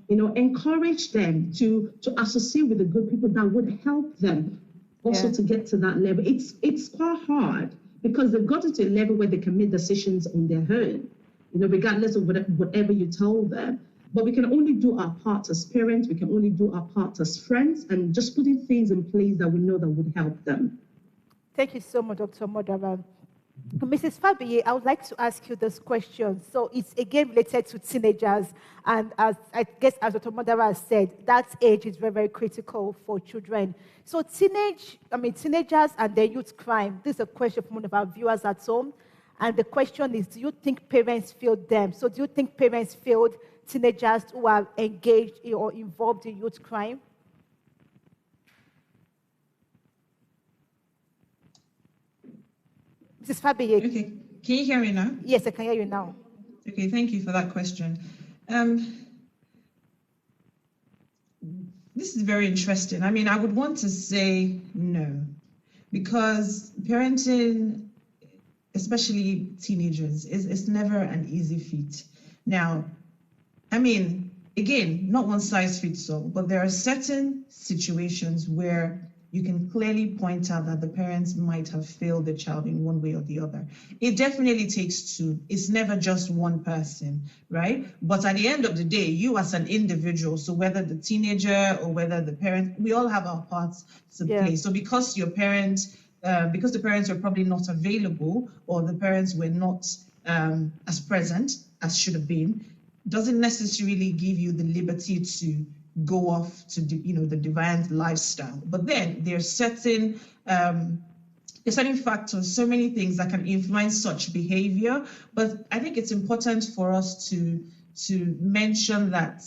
Encourage them to associate with the good people that would help them also to get to that level. It's quite hard because they've got to a level where they can make decisions on their own, regardless of whatever you told them. But we can only do our part as parents, we can only do our part as friends, and just putting things in place that we know that would help them. Thank you so much, Dr. Modava. Mrs. Fabiye, I would like to ask you this question. So it's again related to teenagers, and as I guess as Dr. Modava has said, that age is very, very critical for children. So teenagers and their youth crime. This is a question from one of our viewers at home, and the question is: do you think parents failed them? So do you think parents failed teenagers who are engaged or involved in youth crime? Mrs. Fabiye. Okay, can you hear me now? Yes, I can hear you now. Okay, thank you for that question. This is very interesting. I mean, I would want to say no, because parenting, especially teenagers, is never an easy feat. Now, I mean, again, not one size fits all, but there are certain situations where you can clearly point out that the parents might have failed the child in one way or the other. It definitely takes two. It's never just one person, right? But at the end of the day, you as an individual, so whether the teenager or whether the parent, we all have our parts to play. So because your parents, because the parents are probably not available, or the parents were not as present as should have been, doesn't necessarily give you the liberty to go off to the divine lifestyle. But then there's certain factors, so many things that can influence such behavior. But I think it's important for us to mention that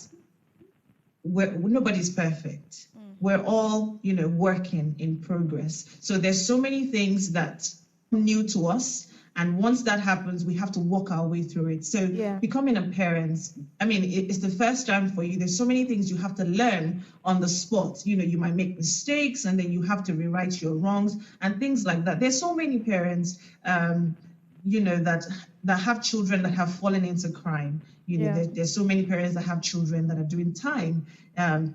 nobody's perfect. We're all working in progress. So there's so many things that are new to us. And once that happens, we have to walk our way through it. So becoming a parent, I mean, it's the first time for you. There's so many things you have to learn on the spot. You might make mistakes, and then you have to rewrite your wrongs and things like that. There's so many parents, that have children that have fallen into crime. There's so many parents that have children that are doing time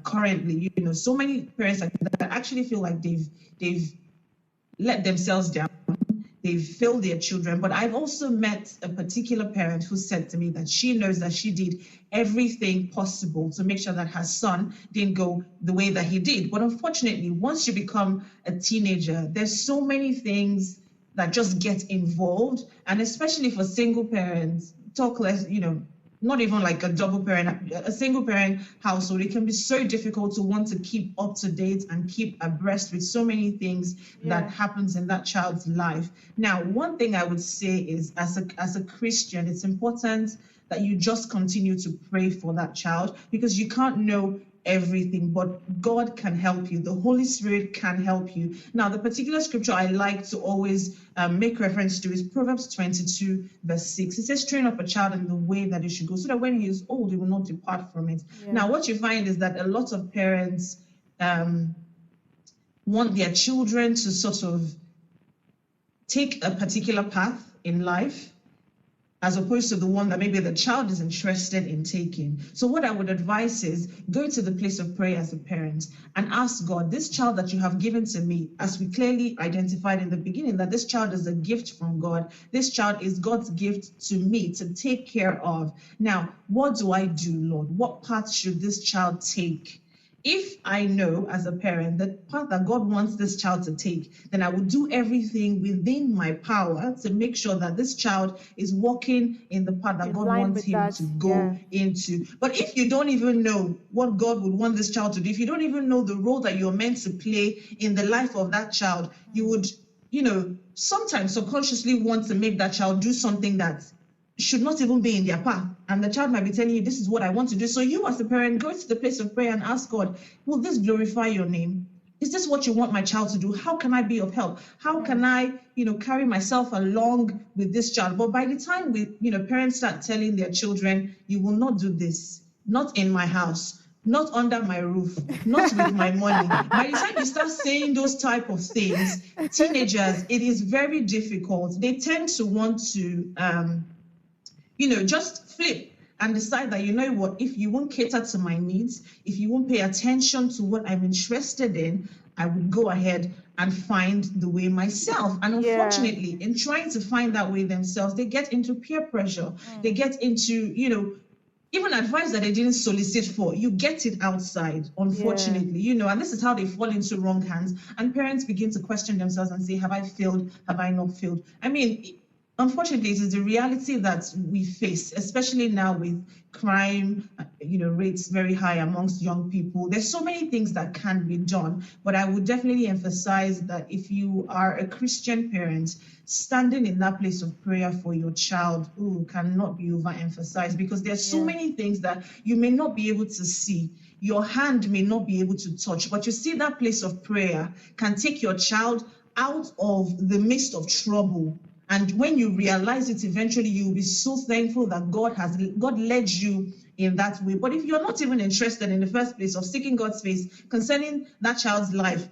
currently. So many parents that actually feel like they've let themselves down. They've failed their children. But I've also met a particular parent who said to me that she knows that she did everything possible to make sure that her son didn't go the way that he did. But unfortunately, once you become a teenager, there's so many things that just get involved. And especially for single parents, talk less, not even like a double parent, a single parent household, it can be so difficult to want to keep up to date and keep abreast with so many things that happens in that child's life. Now, one thing I would say is as a Christian, it's important that you just continue to pray for that child, because you can't know everything, but God can help you. The Holy Spirit can help you. Now, the particular scripture I like to always make reference to is Proverbs 22, verse 6. It says, train up a child in the way that he should go, so that when he is old, he will not depart from it. Now, what you find is that a lot of parents want their children to sort of take a particular path in life, as opposed to the one that maybe the child is interested in taking. So what I would advise is go to the place of prayer as a parent and ask God, this child that you have given to me, as we clearly identified in the beginning, that this child is a gift from God. This child is God's gift to me to take care of. Now, what do I do, Lord? What path should this child take? If I know as a parent the path that God wants this child to take, then I will do everything within my power to make sure that this child is walking in the path that God wants him to go into. But if you don't even know what God would want this child to do, if you don't even know the role that you're meant to play in the life of that child, you would, sometimes subconsciously want to make that child do something that should not even be in their path. And the child might be telling you, this is what I want to do. So you as a parent, go to the place of prayer and ask God, will this glorify your name? Is this what you want my child to do? How can I be of help? How can I, carry myself along with this child? But by the time parents start telling their children, you will not do this, not in my house, not under my roof, not with my money. By the time you start saying those type of things, teenagers, it is very difficult. They tend to want to, just flip and decide that, if you won't cater to my needs, if you won't pay attention to what I'm interested in, I would go ahead and find the way myself. And unfortunately, in trying to find that way themselves, they get into peer pressure. They get into, even advice that they didn't solicit for, you get it outside, unfortunately, you know, and this is how they fall into wrong hands. And parents begin to question themselves and say, have I failed? Have I not failed? I mean, unfortunately, it is the reality that we face, especially now with crime, you know, rates very high amongst young people. There's so many things that can be done, but I would definitely emphasize that if you are a Christian parent, standing in that place of prayer for your child cannot be overemphasized, because there's so many things that you may not be able to see. Your hand may not be able to touch, but you see that place of prayer can take your child out of the midst of trouble. And when you realize it, eventually you'll be so thankful that God led you in that way. But if you're not even interested in the first place of seeking God's face concerning that child's life,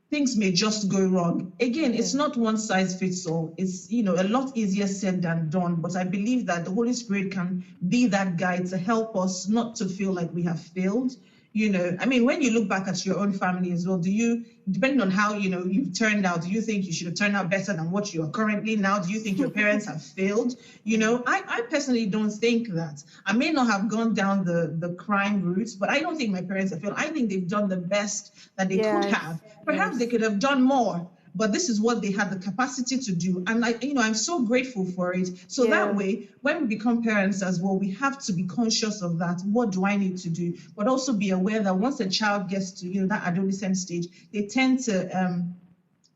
things may just go wrong. Again, it's not one size fits all. It's, you know, a lot easier said than done. But I believe that the Holy Spirit can be that guide to help us not to feel like we have failed. You know, I mean, when you look back at your own family as well, do you, depending on how, you know, you've turned out, do you think you should have turned out better than what you are currently now? Do you think your parents have failed? You know, I personally don't think that. I may not have gone down the crime route, but I don't think my parents have failed. I think they've done the best that they could have. Perhaps they could have done more, but this is what they had the capacity to do. And I'm so grateful for it. So that way, when we become parents as well, we have to be conscious of that. What do I need to do? But also be aware that once a child gets to, you know, that adolescent stage, they tend to,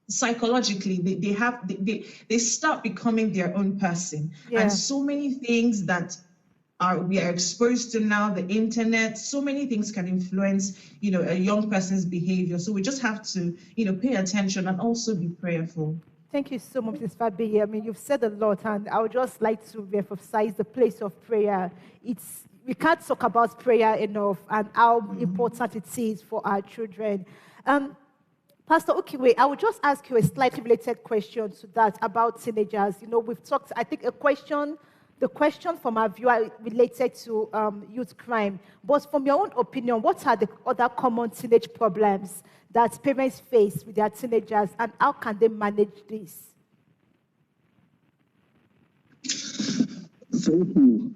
psychologically, they start becoming their own person. And so many things that we are exposed to now, the internet, so many things can influence, you know, a young person's behavior. So we just have to, you know, pay attention and also be prayerful. Thank you so much, Ms. Fabi. I mean, you've said a lot, and I would just like to emphasize the place of prayer. We can't talk about prayer enough and how important it is for our children. Pastor Okiwe, I would just ask you a slightly related question to that about teenagers. You know, we've talked, I think, the question from our viewer related to youth crime. But from your own opinion, what are the other common teenage problems that parents face with their teenagers, and how can they manage this? Thank you.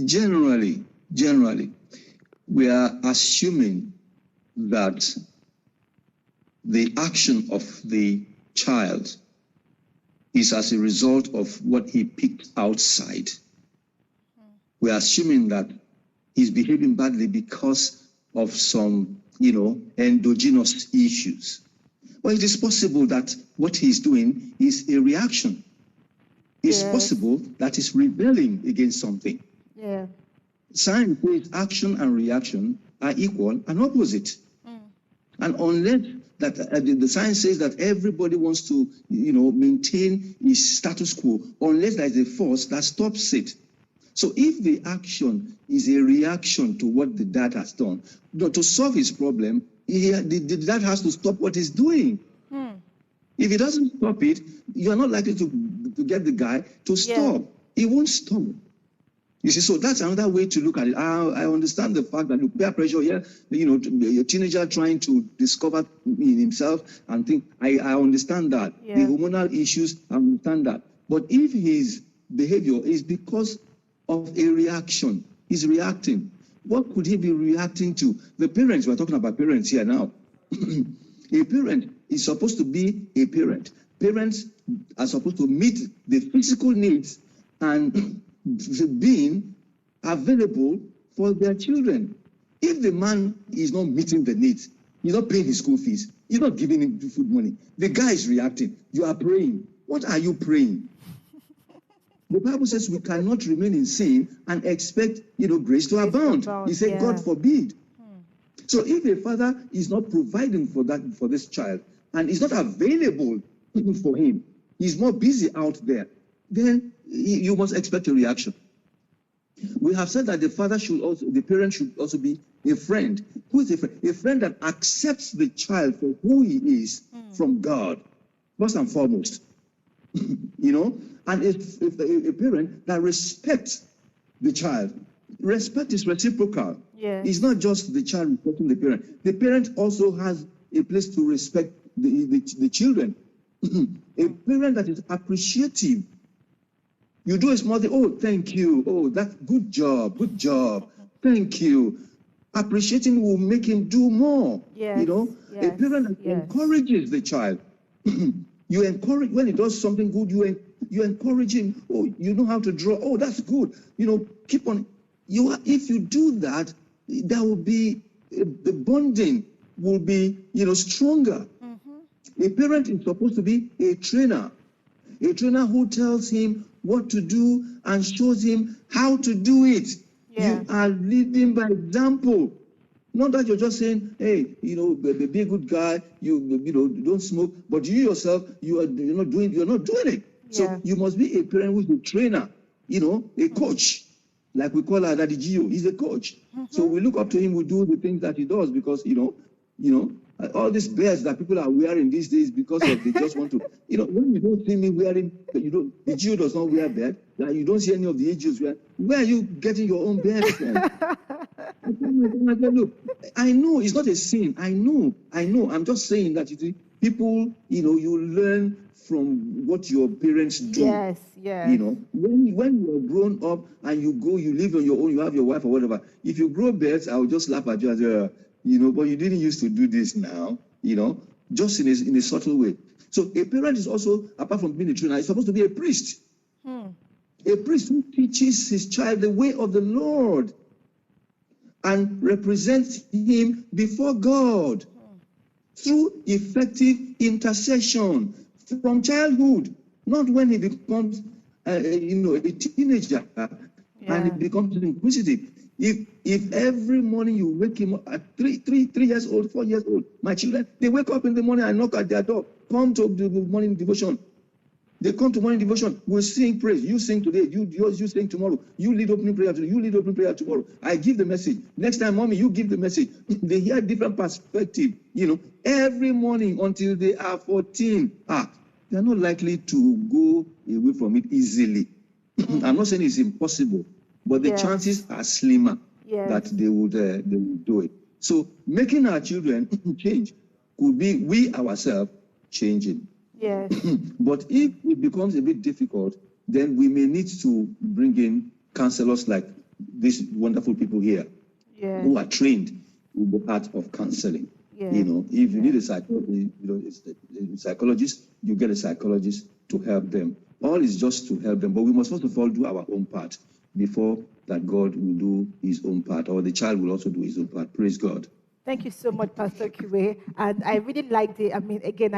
Generally, we are assuming that the action of the child is as a result of what he picked outside. We are assuming that he's behaving badly because of some, you know, endogenous issues. But it is possible that what he's doing is a reaction. It's possible that he's rebelling against something. Yeah. Science says action and reaction are equal and opposite. And unless that the science says that everybody wants to, you know, maintain his status quo, unless there is a force that stops it. So if the action is a reaction to what the dad has done, to solve his problem, the dad has to stop what he's doing. If he doesn't stop it, you're not likely to get the guy to stop. He won't stop. You see, so that's another way to look at it. I understand the fact that peer pressure here, you know, a teenager trying to discover in himself and think, I understand that. The hormonal issues, I understand that. But if his behavior is because of a reaction, he's reacting. What could he be reacting to? The parents, we're talking about parents here now. A parent is supposed to be a parent. Parents are supposed to meet the physical needs and being available for their children. If the man is not meeting the needs, he's not paying his school fees, he's not giving him food money, the guy is reacting. You are praying. What are you praying? The Bible says we cannot remain in sin and expect, you know, grace to abound. He said, God forbid. So if a father is not providing for this child and is not available for him, he's more busy out there, then you must expect a reaction. We have said that the parent should also be a friend. Who is a friend? A friend that accepts the child for who he is from God, first and foremost. You know, and if a parent that respects the child, respect is reciprocal. It's not just the child respecting the parent. The parent also has a place to respect the children. A parent that is appreciative You do a small thing, oh, thank you. Oh, that's good job. Thank you. Appreciating will make him do more. Yes, You know, a yes, parent yes. encourages the child. You encourage when he does something good. You encourage him. Oh, you know how to draw. Oh, that's good. You know, keep on. If you do that, there will be the bonding will be stronger. A parent is supposed to be a trainer who tells him what to do and shows him how to do it. Yeah. You are leading by example. Not that you're just saying, hey, be a good guy, don't smoke, but you yourself, you're not doing it. Yeah. So you must be a parent who's a trainer, a coach. Like we call our Daddy Gio, he's a coach. So we look up to him, we do the things that he does because, all these bears that people are wearing these days because of they just want to, when you don't see me wearing, the Gio does not wear bear, you don't see any of the Ejios wear. Where are you getting your own bears from? Look, I know it's not a sin. I know. I'm just saying that people, you learn from what your parents do. Yes. When you're grown up and you live on your own, you have your wife or whatever. If you grow beards, I'll just laugh at you as but you didn't used to do this now, just in a subtle way. So a parent is also, apart from being a trainer, is supposed to be a priest. A priest who teaches his child the way of the Lord and represents him before God through effective intercession from childhood, not when he becomes a teenager and he becomes inquisitive. If every morning you wake him up at 3 years old, 4 years old, my children, they wake up in the morning and knock at their door, come to the morning devotion. They come to morning devotion. We'll sing praise. You sing today. You sing tomorrow. You lead opening prayer today. You lead opening prayer tomorrow. I give the message. Next time, mommy, you give the message. They hear different perspective. Every morning until they are 14. They're not likely to go away from it easily. I'm not saying it's impossible, but the chances are slimmer that they would do it. So making our children change could be we ourselves changing. Yes. But if it becomes a bit difficult, then we may need to bring in counselors like these wonderful people here who are trained in the art of counseling. If you need a psychologist, you get a psychologist to help them. All is just to help them, but we must first of all do our own part before that God will do his own part, or the child will also do his own part. Praise God. Thank you so much, Pastor Kiwe. And I really like I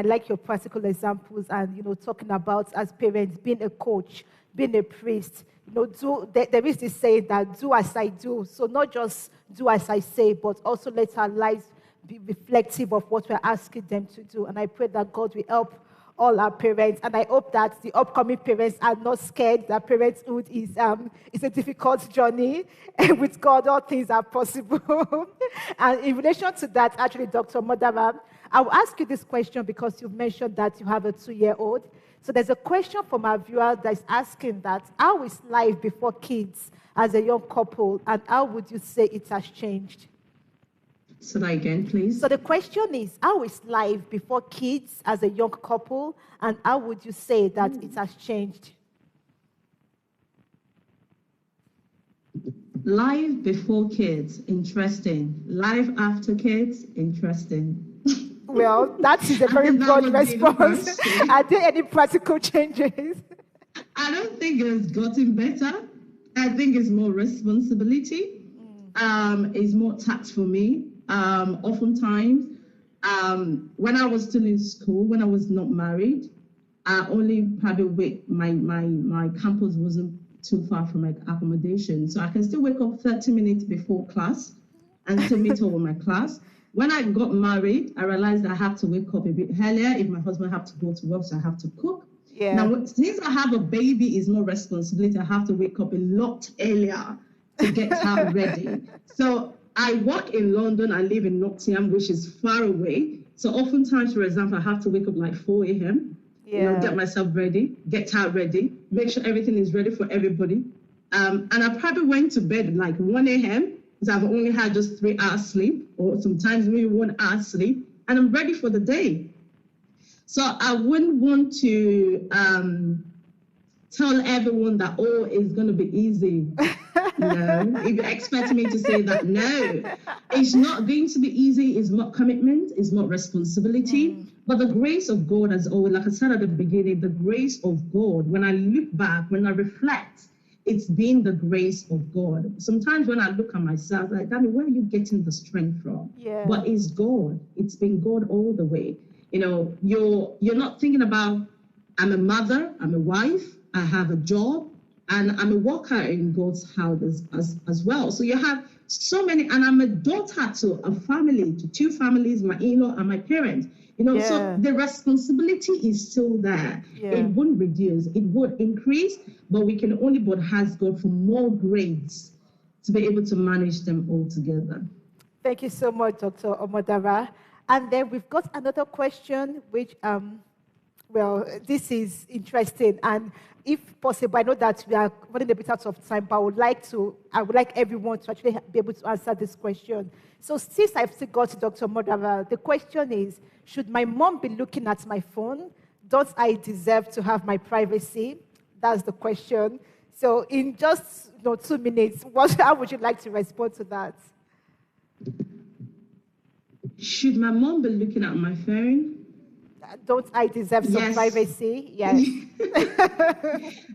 like your practical examples and, talking about as parents, being a coach, being a priest. There is this saying that do as I do. So not just do as I say, but also let our lives be reflective of what we're asking them to do. And I pray that God will help all our parents, and I hope that the upcoming parents are not scared that parenthood is a difficult journey, and with God all things are possible. And in relation to that, actually, Dr. Modara, I will ask you this question because you've mentioned that you have a 2-year-old. So there's a question from our viewer that is asking that, how is life before kids as a young couple, and how would you say it has changed? Say that again, please. So the question is, how is life before kids as a young couple, and how would you say that it has changed? Life before kids, interesting. Life after kids, interesting. Well, that is a very broad response. Are there any practical changes? I don't think it's gotten better. I think it's more responsibility. It's more tax for me. Oftentimes, when I was still in school, when I was not married, I only probably wait. My campus wasn't too far from my accommodation, so I can still wake up 30 minutes before class and still meet up with my class. When I got married, I realized I have to wake up a bit earlier if my husband have to go to work, so I have to cook. Now, since I have a baby, is more responsibility. I have to wake up a lot earlier to get her ready. So I work in London. I live in Nottingham, which is far away. So oftentimes, for example, I have to wake up like 4 a.m. Get myself ready, get her ready, make sure everything is ready for everybody. And I probably went to bed like 1 a.m. because I've only had just 3 hours sleep, or sometimes maybe 1 hour sleep, and I'm ready for the day. So I wouldn't want to tell everyone that, oh, it's going to be easy. No, if you expect me to say that, no, it's not going to be easy. It's not commitment, it's not responsibility. But the grace of God, as always, like I said at the beginning, the grace of God, when I look back, when I reflect, it's been the grace of God. Sometimes when I look at myself, like, Damn, where are you getting the strength from? Yeah. But it's God. It's been God all the way. You know, you're not thinking about, I'm a mother, I'm a wife, I have a job, and I'm a worker in God's house as well. So you have so many, and I'm a daughter to a family, to two families, my in-law and my parents. You know, so the responsibility is still there. Yeah. It won't reduce, it would increase, but we can only but ask God for more grace to be able to manage them all together. Thank you so much, Dr. Omodara. And then we've got another question, which, well, this is interesting. And if possible, I know that we are running a bit out of time, but I would like everyone to actually be able to answer this question. So since I've still got Dr. Omodara, the question is, should my mom be looking at my phone? Don't I deserve to have my privacy? That's the question. So in just 2 minutes, how would you like to respond to that? Should my mom be looking at my phone? Don't I deserve some privacy? Yes.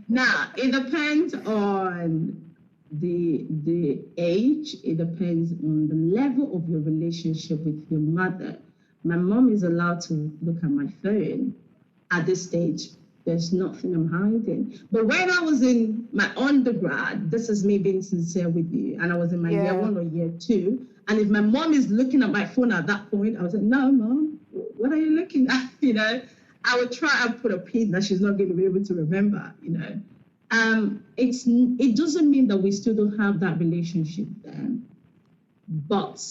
Now, it depends on the age. It depends on the level of your relationship with your mother. My mom is allowed to look at my phone at this stage. There's nothing I'm hiding. But when I was in my undergrad, this is me being sincere with you, and I was in my year 1 or year 2, and if my mom is looking at my phone at that point, I was like, no, Mom, what are you looking at? You know, I would try and put a pin that she's not going to be able to remember, you know. It doesn't mean that we still don't have that relationship then. But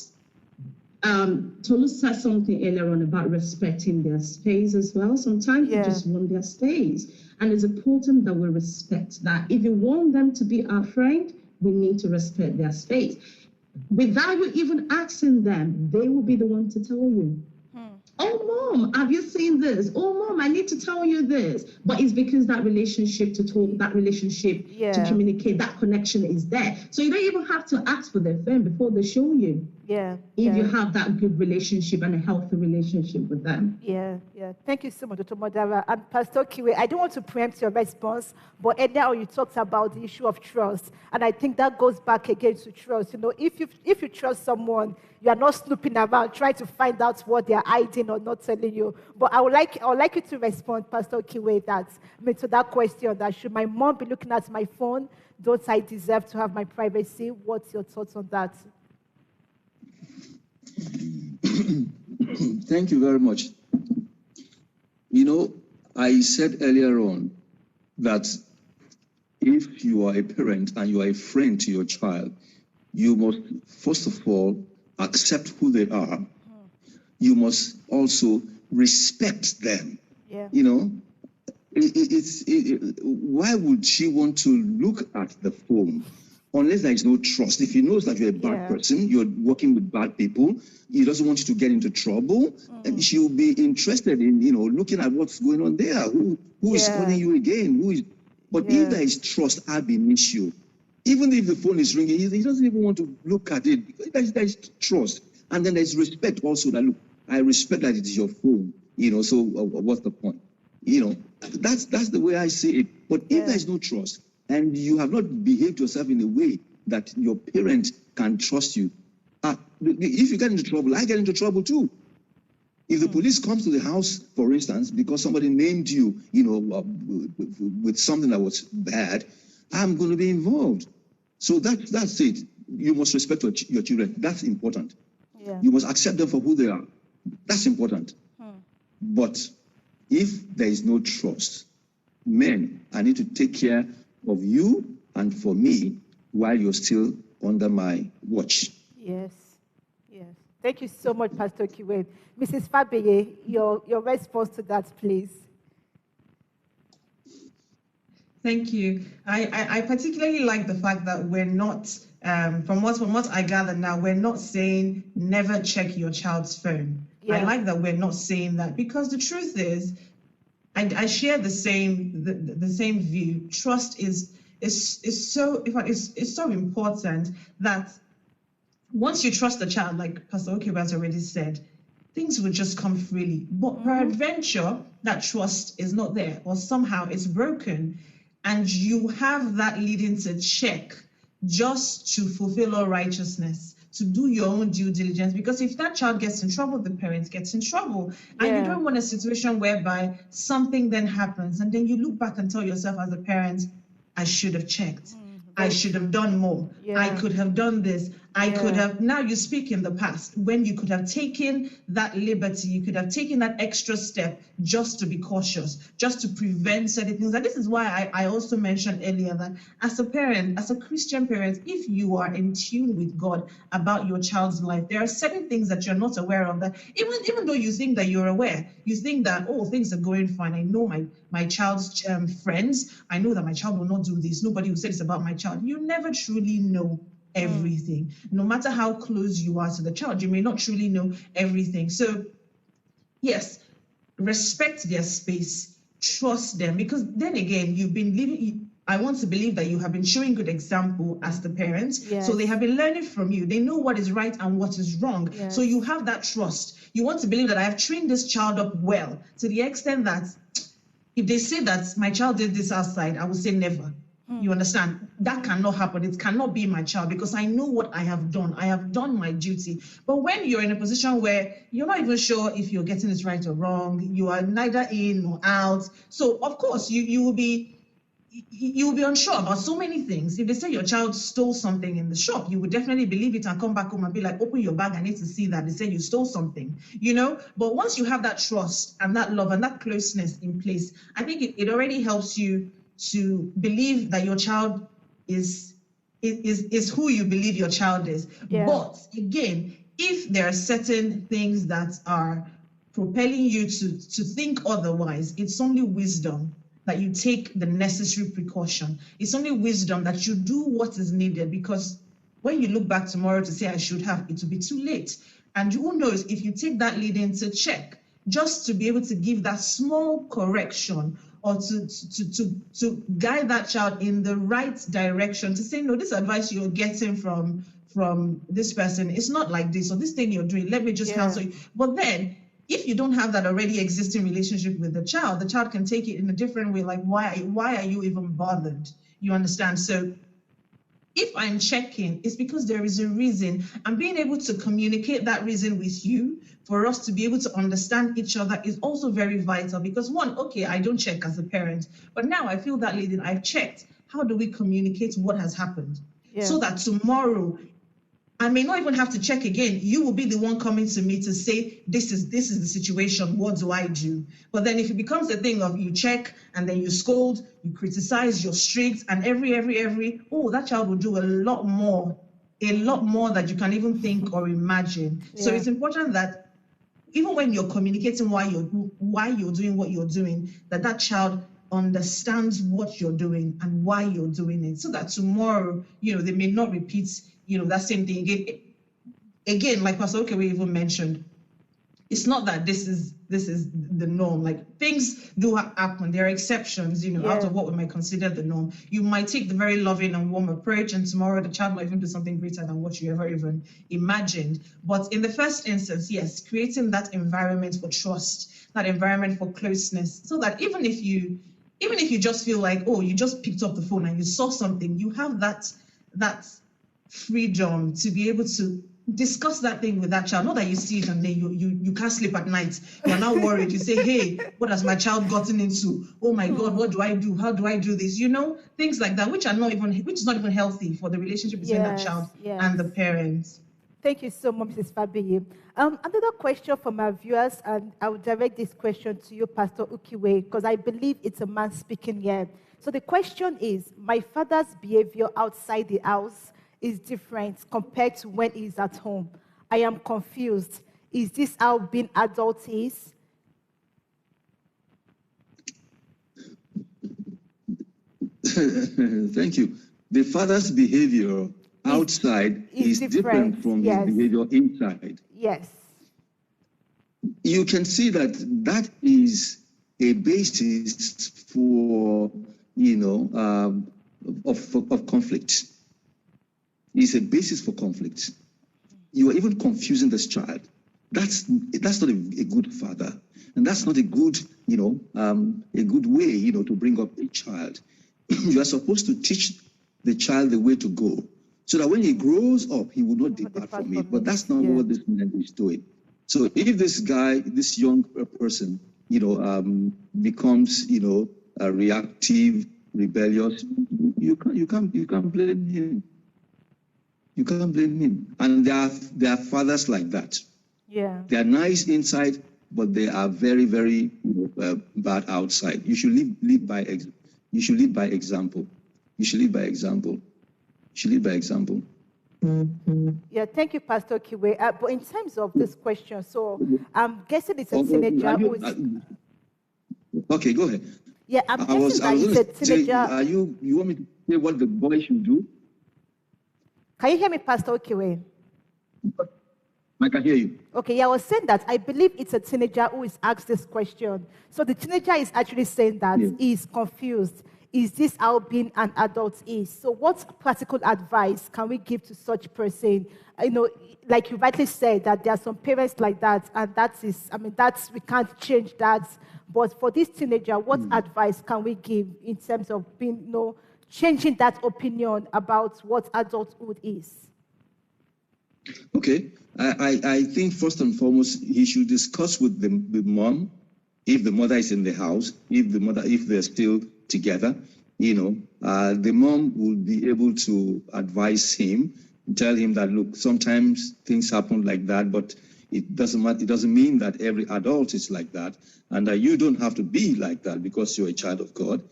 Tolu said something earlier on about respecting their space as well. Sometimes we just want their space. And it's important that we respect that. If you want them to be our friend, we need to respect their space. Without you even asking them, they will be the one to tell you. Oh, Mom, have you seen this? Oh, Mom, I need to tell you this. But it's because that relationship to talk, that relationship to communicate, that connection is there. So you don't even have to ask for their phone before they show you. If you have that good relationship and a healthy relationship with them. Thank you so much, Dr. Omodara. And Pastor Kiwe, I don't want to preempt your response, but earlier you talked about the issue of trust. And I think that goes back again to trust. You know, if you trust someone, you are not snooping around trying to find out what they are hiding or not telling you. But I would like you to respond, Pastor Kiwe, to that question, that should my mom be looking at my phone? Don't I deserve to have my privacy? What's your thoughts on that? Thank you very much. You know, I said earlier on that if you are a parent and you are a friend to your child, you must, first of all, accept who they are. You must also respect them. You know, why would she want to look at the phone? Unless there is no trust. If he knows that you're a bad person, you're working with bad people, he doesn't want you to get into trouble, and she'll be interested in, looking at what's going on there. Who is calling you again? But if there is trust ab initio, even if the phone is ringing, he doesn't even want to look at it. There's trust. And then there's respect also. That, look, I respect that it is your phone, so what's the point? That's the way I see it. But if there's no trust, and you have not behaved yourself in a way that your parent can trust you, if you get into trouble, I get into trouble too. If the police comes to the house, for instance, because somebody named you, with something that was bad, I'm going to be involved. So that's it. You must respect your children. That's important. You must accept them for who they are. That's important. But if there is no trust, men, I need to take care of you and for me while you're still under my watch. Yes. Thank you so much, Pastor Kiwe. Mrs. Fabeye, your response to that, please. Thank you. I particularly like the fact that we're not, from what I gather now, we're not saying never check your child's phone. I like that we're not saying that, because the truth is, I share the same view. Trust is so important that once you trust the child, like Pastor Okewe has already said, things will just come freely. But peradventure, that trust is not there, or somehow it's broken, and you have that leading to check just to fulfill all righteousness, to do your own due diligence. Because if that child gets in trouble, the parent gets in trouble. And you don't want a situation whereby something then happens, and then you look back and tell yourself as a parent, I should have checked. I should have done more. I could have done this. I could have. Now you speak in the past when you could have taken that liberty, you could have taken that extra step just to be cautious, just to prevent certain things. And this is why I also mentioned earlier that as a parent, as a Christian parent, if you are in tune with God about your child's life, there are certain things that you're not aware of, that even though you think that you're aware, you think that, oh, things are going fine. I know my child's friends. I know that my child will not do this. Nobody will say this about my child. You never truly know everything. No matter how close you are to the child, you may not truly know everything. So yes, respect their space, trust them, because then again, you've been living. I want to believe that you have been showing good example as the parents. So they have been learning from you. They know what is right and what is wrong. So you have that trust. You want to believe that I have trained this child up well, to the extent that if they say that my child did this outside, I will say never. You understand? That cannot happen. It cannot be my child, because I know what I have done. I have done my duty. But when you're in a position where you're not even sure if you're getting it right or wrong, you are neither in nor out. So of course you will be unsure about so many things. If they say your child stole something in the shop, you would definitely believe it and come back home and be like, open your bag, I need to see that. They say you stole something, But once you have that trust and that love and that closeness in place, I think it already helps you to believe that your child is who you believe your child is. But again, if there are certain things that are propelling you to think otherwise, it's only wisdom that you take the necessary precaution. It's only wisdom that you do what is needed, because when you look back tomorrow to say I should have, it will be too late. And who knows, if you take that lead in to check, just to be able to give that small correction, or to guide that child in the right direction, to say, no, this advice you're getting from this person, it's not like this, or this thing you're doing, let me just counsel you. But then, if you don't have that already existing relationship with the child can take it in a different way, like, why are you even bothered? You understand? So if I'm checking, it's because there is a reason. And being able to communicate that reason with you, for us to be able to understand each other, is also very vital. Because one, okay, I don't check as a parent, but now I feel that leading, I've checked. How do we communicate what has happened? So that tomorrow, I may not even have to check again. You will be the one coming to me to say, this is the situation, what do I do? But then if it becomes a thing of you check and then you scold, you criticize, you're strict, and every, that child will do a lot more that you can even think or imagine. So it's important that even when you're communicating why you're doing what you're doing, that child understands what you're doing and why you're doing it, so that tomorrow, they may not repeat that same thing again. Like Pastor Okewe even mentioned, it's not that this is the norm. Like, things do happen. There are exceptions, out of what we might consider the norm. You might take the very loving and warm approach, and tomorrow the child might even do something greater than what you ever even imagined. But in the first instance, yes, creating that environment for trust, that environment for closeness, so that even if you just feel like, oh, you just picked up the phone and you saw something, you have that freedom to be able to discuss that thing with that child. Not that you see it and then you can't sleep at night. You're now worried. You say, hey, what has my child gotten into? Oh my God, what do I do? How do I do this? Things like that, which is not even healthy for the relationship between the child and the parents. Thank you so much, Mrs. Fabiyi. Another question from our viewers, and I will direct this question to you, Pastor Okewe, because I believe it's a man speaking here. So the question is, my father's behavior outside the house is different compared to when he's at home. I am confused. Is this how being adult is? Thank you. The father's behavior outside is different from his behavior inside. Yes. You can see that is a basis for, of conflict. It's a basis for conflict. You are even confusing this child. That's not a good father, and that's not a good, a good way, to bring up a child. You are supposed to teach the child the way to go, so that when he grows up, he will not depart from it. But that's not what this man is doing. So if this guy, this young person, becomes, reactive, rebellious, you can't blame him. You can't blame him. And there are fathers like that. Yeah. They are nice inside, but they are very, very bad outside. You should lead by example. You should lead by example. You should lead by example. You should lead by example. Mm-hmm. Yeah, thank you, Pastor Kiwe. But in terms of this question, so I'm guessing it's a teenager who is... Okay, go ahead. Yeah, I'm guessing that it's a teenager... You want me to say what the boy should do? Can you hear me, Pastor Kiwe? I can hear you. Okay, yeah, I was saying that I believe it's a teenager who is asked this question. So the teenager is actually saying that he's confused. Is this how being an adult is? So what practical advice can we give to such person? Like you rightly said, that there are some parents like that, and we can't change that. But for this teenager, what advice can we give in terms of being, changing that opinion about what adulthood is? Okay, I think first and foremost, he should discuss with the mom, if the mother is in the house, if they're still together, the mom will be able to advise him, tell him that, look, sometimes things happen like that, but it doesn't matter. It doesn't mean that every adult is like that, and that you don't have to be like that because you're a child of God.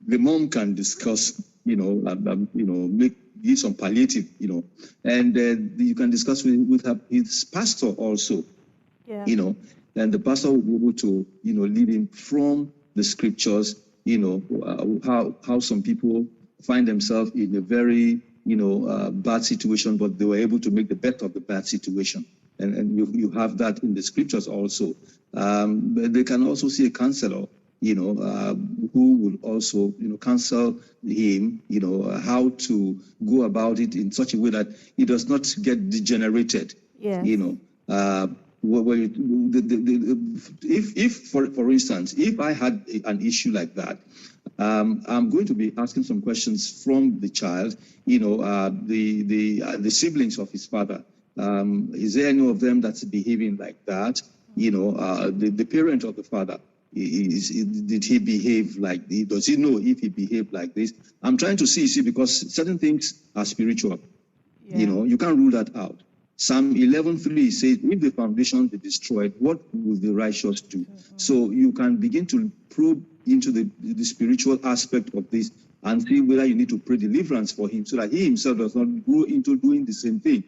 The mom can discuss, give some palliative, and you can discuss with his pastor also, and the pastor will be able to, lead him from the scriptures, how some people find themselves in a very, bad situation, but they were able to make the best of the bad situation. And you have that in the scriptures also. But they can also see a counselor, who will also, counsel him, how to go about it in such a way that he does not get degenerated. Yes. If for instance, if I had an issue like that, I'm going to be asking some questions from the child, the siblings of his father. Is there any of them that's behaving like that? The parent of the father, did he behave like this? Does he know if he behaved like this? I'm trying to see, because certain things are spiritual. Yeah. You can't rule that out. Psalm 11:3 says, if the foundation be destroyed, what will the righteous do? Mm-hmm. So you can begin to probe into the spiritual aspect of this and see whether you need to pray deliverance for him so that he himself does not grow into doing the same thing.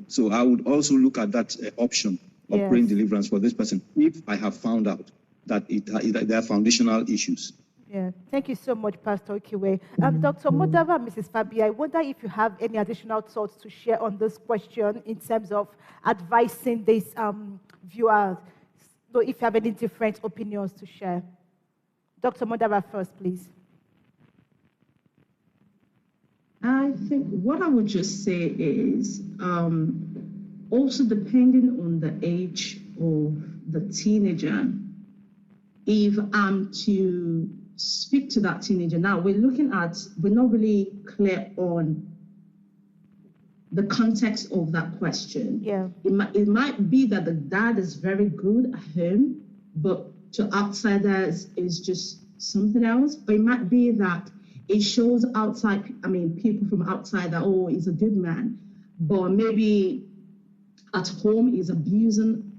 So I would also look at that option of praying deliverance for this person if I have found out that there are foundational issues. Yeah, thank you so much, Pastor Kiwe. Dr. Modava, Mrs. Fabi, I wonder if you have any additional thoughts to share on this question in terms of advising these viewers. So if you have any different opinions to share. Dr. Modava first, please. I think what I would just say is also depending on the age of the teenager, if I'm to speak to that teenager, now we're not really clear on the context of that question. Yeah. It might be that the dad is very good at home, but to outsiders is just something else. Or it might be that it shows people from outside that, oh, he's a good man, but maybe at home he's abusing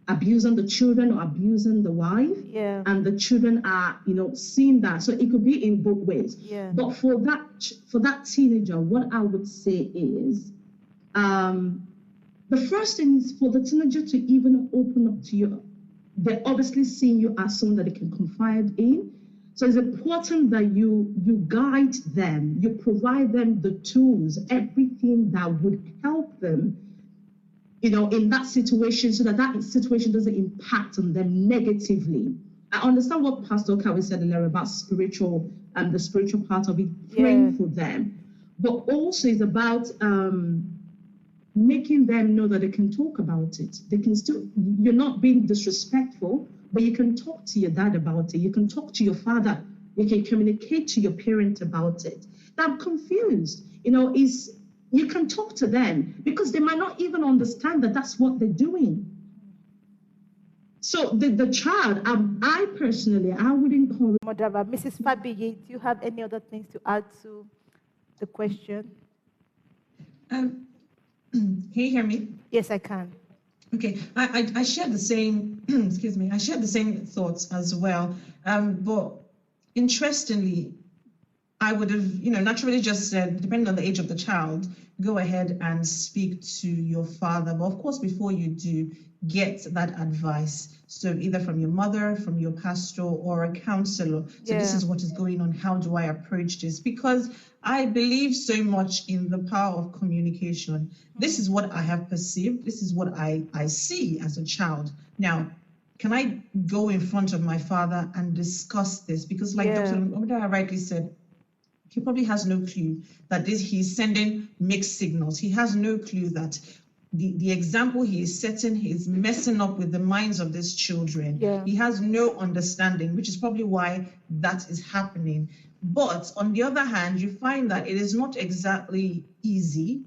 the children or abusing the wife, and the children are, seeing that. So it could be in both ways. Yeah. But for that teenager, what I would say is, the first thing is for the teenager to even open up to you. They're obviously seeing you as someone that they can confide in. So it's important that you guide them, you provide them the tools, everything that would help them, in that situation, so that situation doesn't impact on them negatively. I understand what Pastor Kawi said earlier about spiritual and the spiritual part of it, praying for them, but also it's about making them know that they can talk about it. They can still, you're not being disrespectful, but you can talk to your dad about it. You can talk to your father. You can communicate to your parent about it. I'm confused. You can talk to them because they might not even understand that that's what they're doing. So the child, I personally, I would encourage. Mrs. Fabiyi, do you have any other things to add to the question? Can you hear me? Yes, I can. Okay, I share the same, excuse me, I share the same thoughts as well. But interestingly, I would have, naturally just said, depending on the age of the child, go ahead and speak to your father. But of course, before you do, get that advice. So either from your mother, from your pastor, or a counselor. So this is what is going on. How do I approach this? Because I believe so much in the power of communication. This is what I have perceived. This is what I see as a child. Now, can I go in front of my father and discuss this? Because like Dr. Omodara rightly said, he probably has no clue that he's sending mixed signals. He has no clue that the example he is setting, he's messing up with the minds of these children. He has no understanding, which is probably why that is happening. But on the other hand, you find that it is not exactly easy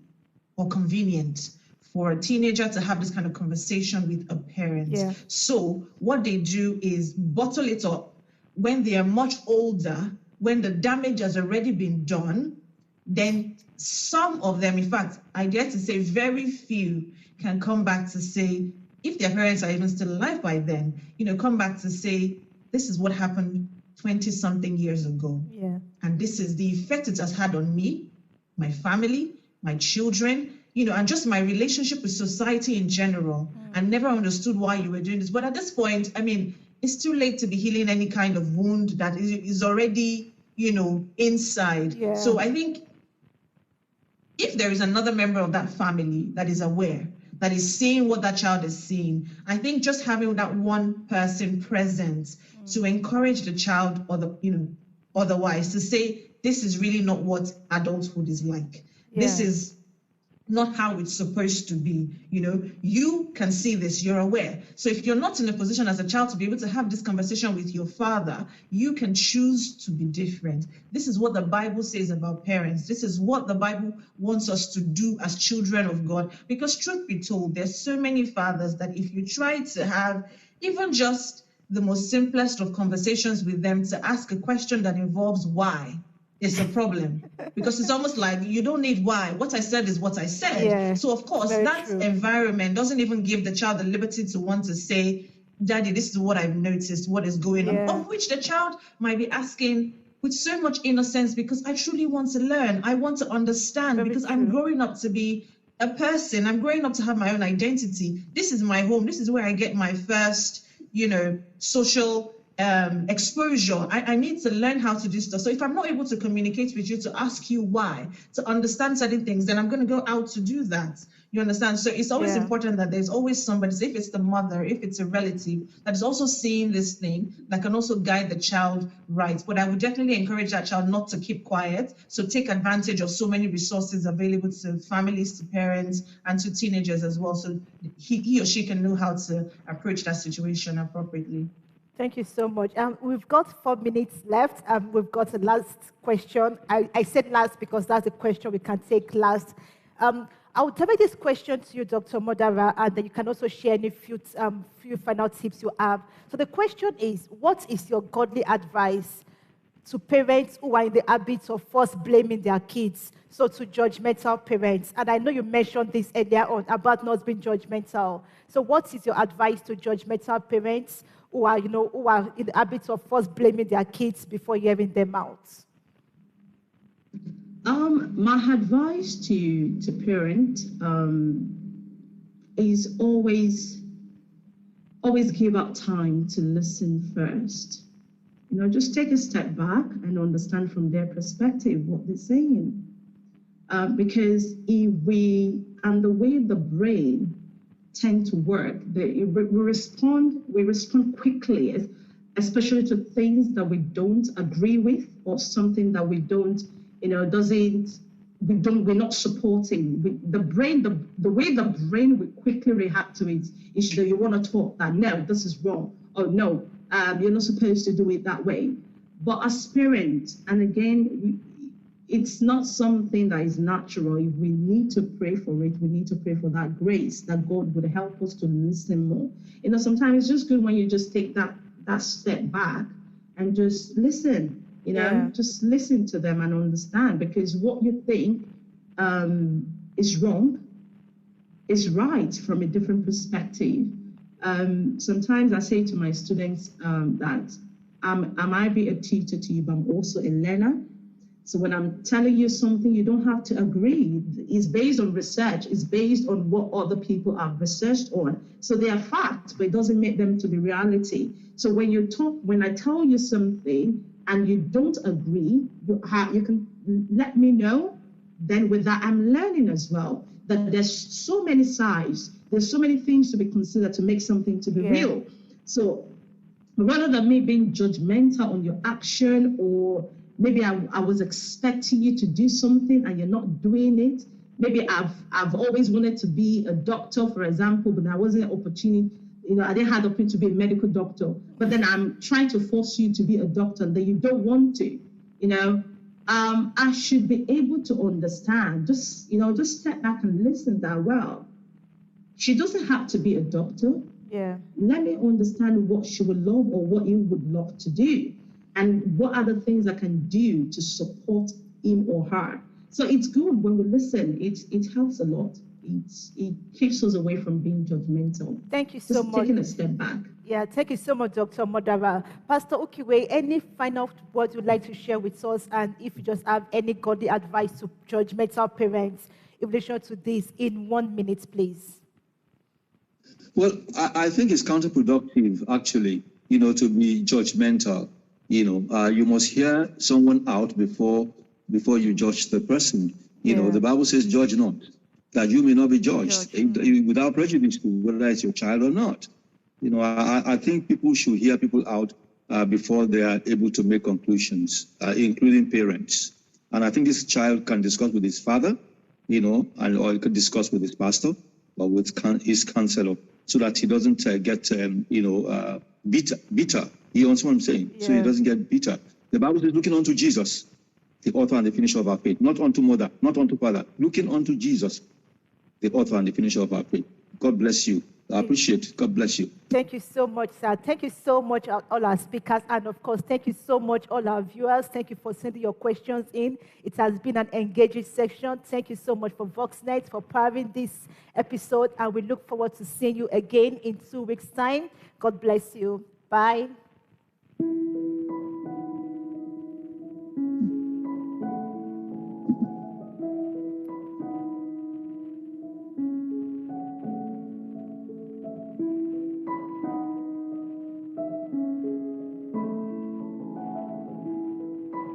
or convenient for a teenager to have this kind of conversation with a parent. So what they do is bottle it up. When they are much older, when the damage has already been done, then some of them, in fact, I dare to say very few, can come back to say, if their parents are even still alive by then, come back to say, this is what happened 20-something years ago. And this is the effect it has had on me, my family, my children, and just my relationship with society in general. I never understood why you were doing this. But at this point, it's too late to be healing any kind of wound that is already, inside. So I think if there is another member of that family that is aware, that is seeing what that child is seeing, I think just having that one person present to encourage the child or otherwise to say, this is really not what adulthood is like. This is not how it's supposed to be. You can see this, you're aware. So if you're not in a position as a child to be able to have this conversation with your father, you can choose to be different. This is what the Bible says about parents. This is what the Bible wants us to do as children of God. Because truth be told, there's so many fathers that if you try to have even just the most simplest of conversations with them to ask a question that involves why, it's a problem, because it's almost like you don't need why. What I said is what I said. So of course, that environment doesn't even give the child the liberty to want to say, Daddy, this is what I've noticed, what is going on, of which the child might be asking with so much innocence, because I truly want to learn. I want to understand, because I'm growing up to be a person. I'm growing up to have my own identity. This is my home. This is where I get my first, social exposure. I need to learn how to do stuff. So if I'm not able to communicate with you, to ask you why, to understand certain things, then I'm going to go out to do that. You understand? So it's always important that there's always somebody, so if it's the mother, if it's a relative, that is also seeing this thing, that can also guide the child right. But I would definitely encourage that child not to keep quiet. So take advantage of so many resources available to families, to parents, and to teenagers as well. So he or she can know how to approach that situation appropriately. Thank you so much. We've got 4 minutes left. We've got a last question. I said last because that's the question we can take last. I will direct this question to you, Dr. Modara, and then you can also share any few final tips you have. So the question is, what is your godly advice to parents who are in the habit of first blaming their kids, so to judgmental parents? And I know you mentioned this earlier on about not being judgmental. So what is your advice to judgmental parents who are in the habit of first blaming their kids before hearing them out? My advice to parents is always give up time to listen first. Just take a step back and understand from their perspective what they're saying. Because the way the brain tend to work, we respond quickly. especially to things that we don't agree with, or something that we don't, we're not supporting. The way the brain will quickly react to it is that you want to talk that, no, this is wrong, or no, you're not supposed to do it that way. But as parents, and again, it's not something that is natural. We need to pray for it. We need to pray for that grace, that God would help us to listen more. Sometimes it's just good when you just take that step back and just listen, just listen to them and understand, because what you think is wrong is right from a different perspective. Sometimes I say to my students that I might be a teacher to you, but I'm also a learner. So when I'm telling you something, you don't have to agree. It's based on research. It's based on what other people have researched on. So they are facts, but it doesn't make them to be reality. So when I tell you something and you don't agree, you can let me know. Then with that, I'm learning as well that there's so many sides. There's so many things to be considered to make something to be real. So rather than me being judgmental on your action, or maybe I was expecting you to do something and you're not doing it. Maybe I've always wanted to be a doctor, for example, but I wasn't an opportunity. I didn't have the opportunity to be a medical doctor. But then I'm trying to force you to be a doctor that you don't want to. I should be able to understand. Just step back and listen that well. She doesn't have to be a doctor. Yeah. Let me understand what she would love or what you would love to do, and what are the things I can do to support him or her. So it's good when we listen. It helps a lot. It keeps us away from being judgmental. Thank you so much. Taking a step back. Yeah, thank you so much, Dr. Modara. Pastor Ukiwe, any final words you'd like to share with us, and if you just have any godly advice to judgmental parents in relation to this in 1 minute, please. Well, I think it's counterproductive, actually, to be judgmental. You must hear someone out before you judge the person. The Bible says, judge not, that you may not be judged without prejudice to whether it's your child or not. I think people should hear people out before they are able to make conclusions, including parents. And I think this child can discuss with his father, or he could discuss with his pastor or with his counselor, so that he doesn't get, bitter. You understand what I'm saying? Yeah. So he doesn't get bitter. The Bible says, looking unto Jesus, the author and the finisher of our faith, not unto mother, not unto father, looking unto Jesus, the author and the finisher of our faith. God bless you. I appreciate it. God bless you. Thank you so much, sir. Thank you so much, all our speakers. And of course, thank you so much, all our viewers. Thank you for sending your questions in. It has been an engaging section. Thank you so much for Vox-Net for powering this episode. And we look forward to seeing you again in 2 weeks' time. God bless you. Bye.